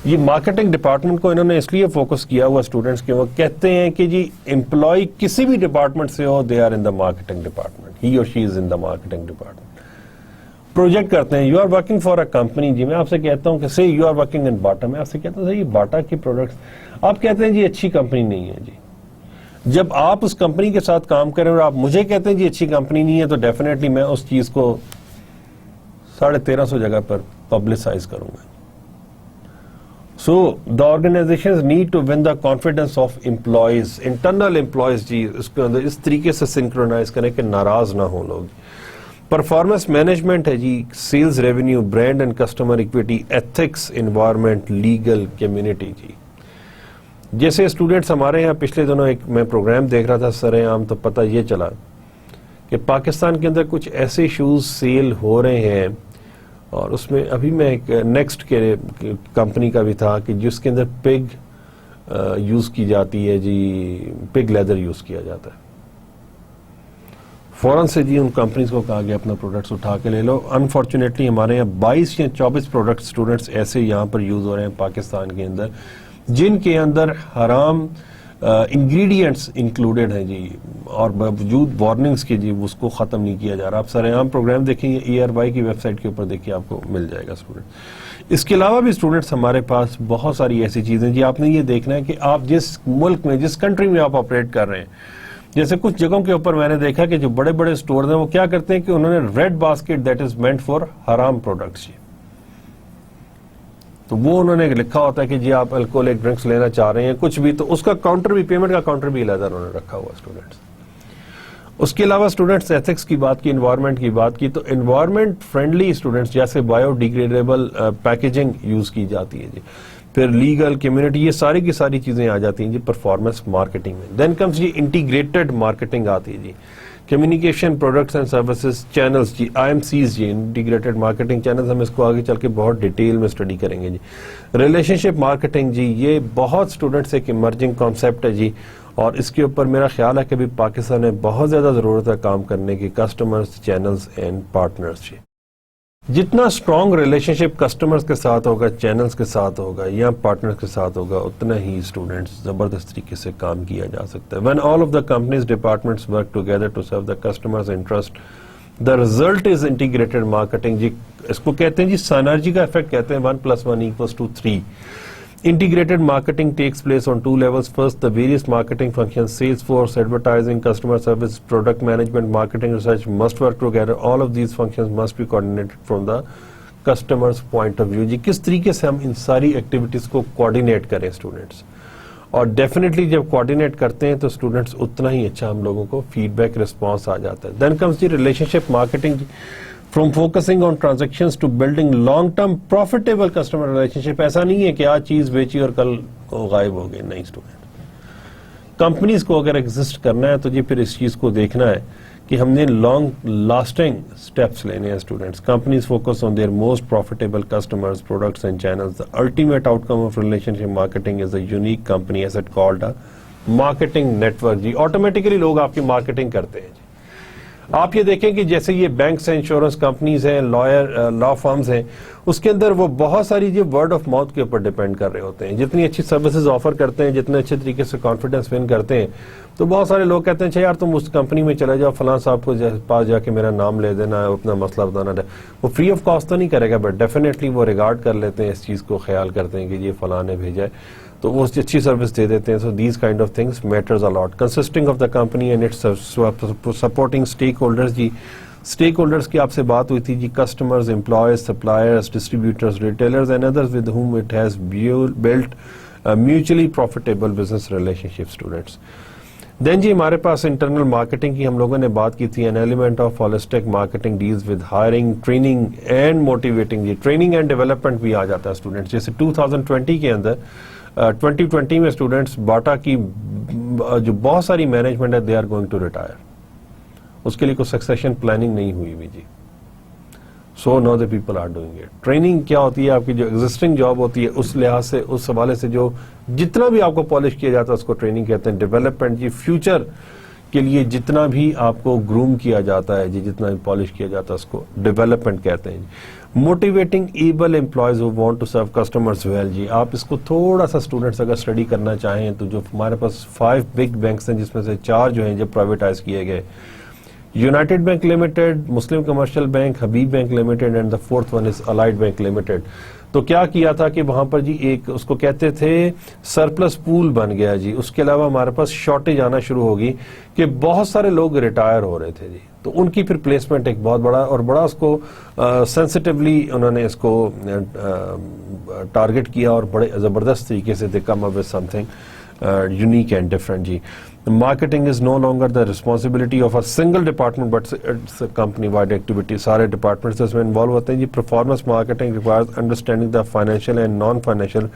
Speaker 1: یہ مارکیٹنگ ڈپارٹمنٹ کو انہوں نے اس لیے فوکس کیا ہوا اسٹوڈنٹس کے, وہ کہتے ہیں کہ جی امپلائی کسی بھی ڈپارٹمنٹ سے ہو, they are in the marketing department, he اور she is in the marketing department. Project کرتے ہیں, you are working for a company جی, میں آپ سے کہتا ہوں کہ say you are working in Bata, میں آپ سے کہتا ہوں یہ باٹا کی پروڈکٹس, آپ کہتے ہیں جی اچھی کمپنی نہیں ہے جی. جب آپ اس کمپنی کے ساتھ کام کریں اور آپ مجھے کہتے ہیں جی اچھی کمپنی نہیں ہے, تو ڈیفینیٹلی میں اس چیز کو 1350 جگہ پر پبلسائز کروں گا. So the organizations need to win the confidence of employees, internal employees جی, اس کے اندر اس طریقے سے سنکرونائز کریں کہ ناراض نہ ہوں لوگ. پرفارمنس مینجمنٹ ہے جی, sales revenue, brand and customer equity, ethics, environment, legal, community جی. جیسے اسٹوڈنٹس ہمارے یہاں پچھلے دنوں ایک میں پروگرام دیکھ رہا تھا سر عام, تو پتہ یہ چلا کہ پاکستان کے اندر کچھ ایسے ایشوز سیل ہو رہے ہیں, اور اس میں ابھی میں ایک نیکسٹ کے کمپنی کا بھی تھا کہ جس کے اندر پگ یوز کی جاتی ہے جی, پگ لیدر یوز کیا جاتا ہے. فوراً سے جی ان کمپنیز کو کہا گیا اپنا پروڈکٹس اٹھا کے لے لو. انفارچونیٹلی ہمارے یہاں 22 یا 24 پروڈکٹ اسٹوڈنٹس ایسے یہاں پر یوز ہو رہے ہیں پاکستان کے اندر, جن کے اندر حرام انگریڈینٹس انکلوڈیڈ ہیں جی, اور باوجود وارننگز کے جی اس کو ختم نہیں کیا جا رہا. آپ سر عام پروگرام دیکھیں گے ERY کی ویب سائٹ کے اوپر, دیکھیں آپ کو مل جائے گا اسٹوڈنٹ. اس کے علاوہ بھی اسٹوڈنٹس ہمارے پاس بہت ساری ایسی چیزیں جی, آپ نے یہ دیکھنا ہے کہ آپ جس ملک میں, جس کنٹری میں آپ آپریٹ کر رہے ہیں, جیسے کچھ جگہوں کے اوپر میں نے دیکھا کہ جو بڑے بڑے اسٹورز ہیں وہ کیا کرتے ہیں کہ انہوں نے red basket that is meant for haram products جی, تو وہ انہوں نے لکھا ہوتا ہے کہ جی آپ الکوہولک ڈرنکس لینا چاہ رہے ہیں کچھ بھی, تو اس کا کاؤنٹر بھی, پیمنٹ کا کاؤنٹر بھی علیحدہ انہوں نے رکھا ہوا اسٹوڈنٹس. اس کے علاوہ اسٹوڈنٹس ایتھکس کی بات کی, انوائرمنٹ کی بات کی, تو انوائرمنٹ فرینڈلی اسٹوڈنٹس جیسے بایو ڈیگریڈیبل پیکیجنگ یوز کی جاتی ہے جی. پھر لیگل, کمیونٹی, یہ ساری کی ساری چیزیں آ جاتی ہیں جی پرفارمنس مارکیٹنگ میں. دین کمز جی انٹیگریٹڈ مارکیٹنگ آتی ہے جی, communication, products and services, channels جی, IMCs جی, انٹیگریٹڈ مارکیٹنگ چینلز, ہم اس کو آگے چل کے بہت ڈیٹیل میں اسٹڈی کریں گے جی. ریلیشن شپ مارکیٹنگ جی, یہ بہت اسٹوڈنٹس ایک ایمرجنگ کانسیپٹ ہے جی, اور اس کے اوپر میرا خیال ہے کہ بھی پاکستان میں بہت زیادہ ضرورت ہے کام کرنے کی, کسٹمرز, چینلز اینڈ پارٹنرز جی. جتنا اسٹرانگ ریلیشن شپ کسٹمرز کے ساتھ ہوگا, چینلز کے ساتھ ہوگا یا پارٹنرز کے ساتھ ہوگا, اتنا ہی اسٹوڈنٹس زبردست طریقے سے کام کیا جا سکتا ہے. When all of the companies departments work together to serve the customers' interest, the result is integrated marketing جی. اس کو کہتے ہیں جی سائنرجی کا افیکٹ کہتے ہیں, 1+1=3. Integrated marketing takes place on 2 levels. First, the various marketing functions, sales force, advertising, customer service, product management, marketing research must work together. All of these functions must be coordinated from the customer's point of view. جی کس طریقے سے ہم ان ساری activities کو coordinate کریں students, اور definitely جب coordinate کرتے ہیں تو اسٹوڈنٹس اتنا ہی اچھا ہم لوگوں کو فیڈ بیک رسپانس آ جاتا ہے. دین کمز جی relationship marketing, from focusing on transactions to building long-term profitable customer relationship. ایسا نہیں ہے کہ آج چیز بیچی اور کل غائب ہو گئی, نہیں اسٹوڈنٹ. کمپنیز کو اگر ایگزسٹ کرنا ہے تو جی پھر اس چیز کو دیکھنا ہے کہ ہم نے لانگ لاسٹنگ اسٹیپس لینے ہیں students. Companies focus on their most profitable customers, products and channels. The ultimate outcome of relationship marketing is a unique company asset called a marketing network. جی آٹومیٹیکلی لوگ آپ کی مارکیٹنگ کرتے ہیں جی. آپ یہ دیکھیں کہ جیسے یہ بینکس ہیں, انشورنس کمپنیز ہیں, لا فرمز ہیں, اس کے اندر وہ بہت ساری جو ورڈ آف ماؤتھ کے اوپر ڈیپینڈ کر رہے ہوتے ہیں. جتنی اچھی سروسز آفر کرتے ہیں, جتنے اچھے طریقے سے کانفیڈنس ون کرتے ہیں, تو بہت سارے لوگ کہتے ہیں اچھا یار تم اس کمپنی میں چلے جاؤ, فلاں صاحب کو پاس جا کے میرا نام لے دینا, اپنا مسئلہ بتانا. وہ فری آف کاسٹ تو نہیں کرے گا, بٹ ڈیفینیٹلی وہ ریگارڈ کر لیتے ہیں, اس چیز کو خیال کرتے ہیں کہ یہ فلاں نے بھیجا ہے, تو وہ اچھی سروس دے دیتے ہیں. So these kind of things matters a lot. Consisting of the company and its supporting stakeholders جی. اسٹیک ہولڈرز کی آپ سے بات ہوئی تھی جی, customers, employees, suppliers, distributors, retailers and others with whom it has built mutually profitable business relationship students. دین جی ہمارے پاس انٹرنل مارکیٹنگ کی ہم لوگوں نے بات کی تھی. An element of holistic marketing deals with hiring, training and motivating. جی ٹریننگ اینڈ ڈیولپمنٹ بھی آ جاتا ہے اسٹوڈنٹس. جیسے 2020 کے اندر 2020 میں اسٹوڈنٹس باٹا کی جو بہت ساری مینجمنٹ ہے, they are going to retire. اس کے لیے کوئی سکسیشن پلاننگ نہیں ہوئی ہوئی جی. So now the people are doing it. Training کیا ہوتی ہے؟ آپ کی جو ایگزسٹنگ جاب ہوتی ہے اس لحاظ سے، اس حوالے سے جو جتنا بھی آپ کو پالش کیا جاتا ہے اس کو ٹریننگ کہتے ہیں. ڈیولپمنٹ جی، فیوچر کے لیے جتنا بھی آپ کو گروم کیا جاتا ہے جی، جتنا بھی پالش کیا جاتا ہے اس کو ڈیولپمنٹ کہتے ہیں جی. Motivating able employees who want to serve customers well جی. آپ اس کو تھوڑا سا اسٹوڈنٹس اگر اسٹڈی کرنا چاہیں تو جو ہمارے پاس 5 بگ بینکس ہیں جس میں سے 4 جو ہیں جو پرائیویٹائز کیے گئے، United bank limited, Muslim commercial bank, Habib bank limited and the 4th one is allied bank limited. تو کیا کیا تھا کہ وہاں پر جی ایک اس کو کہتے تھے سرپلس پول بن گیا جی. اس کے علاوہ ہمارے پاس شارٹیج آنا شروع ہوگی کہ بہت سارے لوگ ریٹائر ہو رہے تھے جی. تو ان کی پھر پلیسمنٹ ایک بہت بڑا اور بڑا اس کو سینسٹیولی انہوں نے اس کو ٹارگٹ کیا اور بڑے زبردست طریقے سے they come up with something unique and different جی. Marketing is no longer the responsibility of a single department but it's company wide activity. سارے ڈپارٹمنٹس اس میں انوالو ہوتے ہیں جی. Performance marketing requires understanding the financial and non financial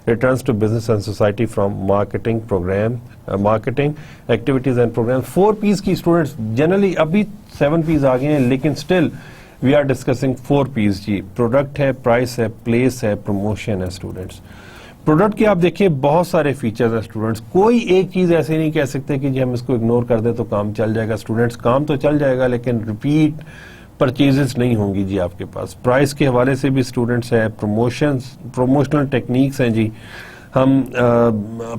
Speaker 1: returns to business and society from marketing program, marketing activities and programs. 4 P's کی students generally ابھی 7 P's آ گئے ہیں لیکن still we are discussing 4 P's جی. product ہے، price ہے، place ہے، promotion ہے students. پروڈکٹ کے آپ دیکھیں بہت سارے فیچرز ہیں اسٹوڈنٹس. کوئی ایک چیز ایسے نہیں کہہ سکتے کہ جی ہم اس کو اگنور کر دیں تو کام چل جائے گا. اسٹوڈنٹس کام تو چل جائے گا لیکن ریپیٹ پرچیزز نہیں ہوں گی جی آپ کے پاس. پرائس کے حوالے سے بھی اسٹوڈنٹس ہیں. پروموشنل ٹیکنیکس ہیں جی. ہم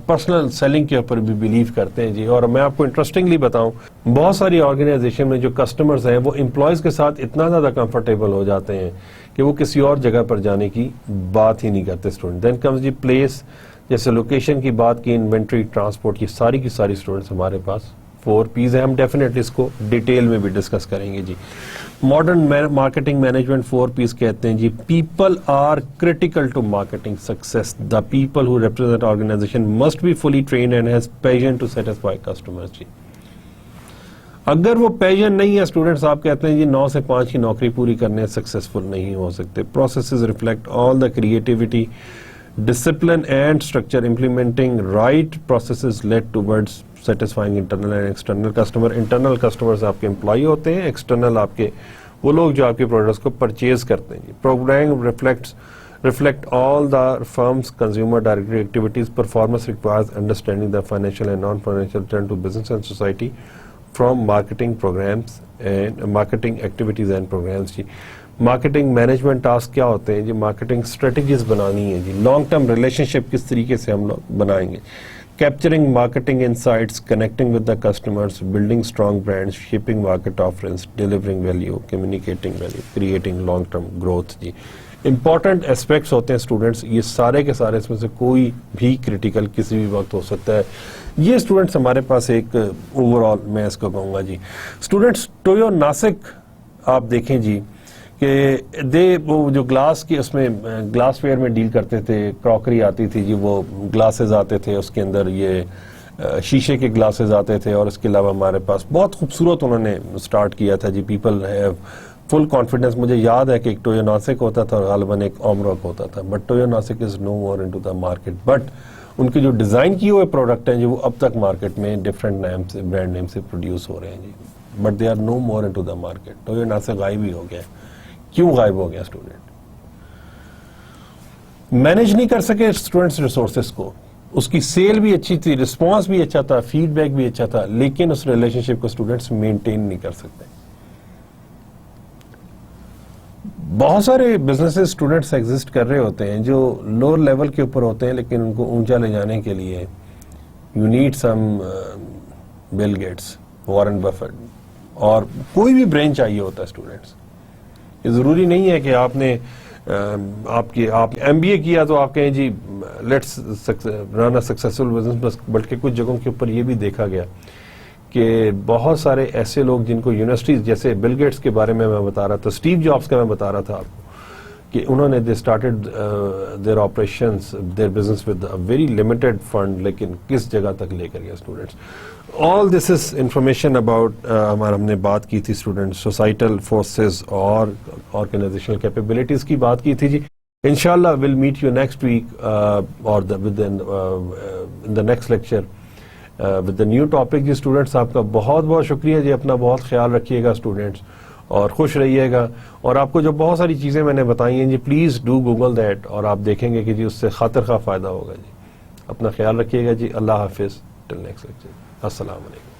Speaker 1: پرسنل سیلنگ کے اوپر بھی بلیو کرتے ہیں جی. اور میں آپ کو انٹرسٹنگلی بتاؤں، بہت ساری آرگنائزیشن میں جو کسٹمرز ہیں وہ امپلائیز کے ساتھ اتنا زیادہ کمفرٹیبل ہو جاتے ہیں کہ وہ کسی اور جگہ پر جانے کی بات ہی نہیں کرتے اسٹوڈنٹ. دین کمز جی پلیس، جیسے لوکیشن کی بات کی، انوینٹری، ٹرانسپورٹ، یہ ساری کی ساری اسٹوڈنٹس ہمارے پاس 4 P's ہیں. ہم ڈیفینیٹلی اس کو ڈیٹیل میں بھی ڈسکس کریں گے جی. ماڈرن مارکیٹنگ مینجمنٹ 4 P's کہتے ہیں جی. People are critical to marketing success. The people who represent organisation must be fully trained and has passion to satisfy customers جی. اگر وہ پیشن نہیں ہے اسٹوڈنٹس، آپ کہتے ہیں جی 9 سے 5 کی نوکری پوری کرنے سکسیسفل نہیں ہو سکتے. Processes reflect all the creativity, discipline and structure. Implementing right processes led towards satisfying internal and external customer. Internal customers آپ کے employee ہوتے ہیں، external آپ کے وہ لوگ جو آپ کے products کو purchase کرتے ہیں. Program reflect all the firm's consumer directory activities. Performance requires understanding the financial and non-financial return to business and society from marketing programs and marketing activities and programs جی. مارکیٹنگ مینجمنٹ ٹاسک کیا ہوتے ہیں جی؟ Marketing strategies بنانی ہے جی. Long term relationship کس طریقے سے ہم لوگ بنائیں گے. Capturing marketing insights, connecting with the customers, building strong brands, shaping market offerings, delivering value, communicating value, creating long term growth جی. امپورٹنٹ اسپیکٹس ہوتے ہیں اسٹوڈنٹس، یہ سارے کے سارے اس میں سے کوئی بھی کریٹیکل کسی بھی وقت ہو سکتا ہے. یہ اسٹوڈنٹس ہمارے پاس ایک اوور آل میں اس کو کہوں گا جی. اسٹوڈنٹس ٹویو ناسک آپ دیکھیں جی کہ وہ جو گلاس کی اس میں گلاس ویئر میں ڈیل کرتے تھے، کراکری آتی تھی جی، وہ گلاسز آتے تھے اس کے اندر، یہ شیشے کے گلاسز آتے تھے. اور اس کے علاوہ ہمارے پاس بہت خوبصورت انہوں نے سٹارٹ کیا تھا جی. People have full confidence. مجھے یاد ہے کہ ایک ٹویو ناسک ہوتا تھا اور غالباً ایک اومروک ہوتا تھا، بٹ ٹویو ناسک is no more into the market. But ان کے جو ڈیزائن کیے ہوئے پروڈکٹ ہیں جو وہ اب تک مارکیٹ میں ڈفرینٹ نیم سے، برانڈ نیم سے پروڈیوس ہو رہے ہیں جی. But they are no more into the market. ٹویو ناسک غائب ہی ہو گیا. کیوں غائب ہو گیا؟ اسٹوڈنٹ مینج نہیں کر سکے اسٹوڈنٹس ریسورسز کو. اس کی سیل بھی اچھی تھی، رسپانس بھی اچھا تھا، فیڈ بیک بھی اچھا تھا، لیکن اس ریلیشن شپ کو اسٹوڈنٹس مینٹین نہیں کر سکتے. بہت سارے بزنسز اسٹوڈنٹس ایگزسٹ کر رہے ہوتے ہیں جو لوور لیول کے اوپر ہوتے ہیں، لیکن ان کو اونچا لے جانے کے لیے you need some Bill Gates, Warren Buffett اور کوئی بھی برین چاہیے ہوتا ہے اسٹوڈنٹس. یہ ضروری نہیں ہے کہ آپ نے آپ ایم بی اے کیا تو آپ کہیں جی let's run a successful business. بلکہ کچھ جگہوں کے اوپر یہ بھی دیکھا گیا کہ بہت سارے ایسے لوگ جن کو یونیورسٹیز، جیسے بل گیٹس کے بارے میں بتا رہا تھا، اسٹیو جابس کا میں بتا رہا تھا آپ کو، کہ انہوں نے they started their operations, their business with a very limited fund, لیکن کس جگہ تک لے کر گیا students. All this is information about ہم نے بات کی تھی اسٹوڈنٹ سوسائٹل فورسز اور آرگنائزیشنل کیپیبلٹیز کی بات کی تھی جی. انشاءاللہ will meet you next week اور in the next lecture with the new topic جی. اسٹوڈنٹس آپ کا بہت بہت شکریہ جی. اپنا بہت خیال رکھیے گا اسٹوڈنٹس. اور خوش رہیے گا. اور آپ کو جو بہت ساری چیزیں میں نے بتائی ہیں جی, پلیز ڈو گوگل دیٹ, اور آپ دیکھیں گے کہ جی اس سے خاطر خواہ فائدہ ہوگا جی. اپنا خیال رکھیے گا جی. اللہ حافظ. Till next lecture. السلام علیکم.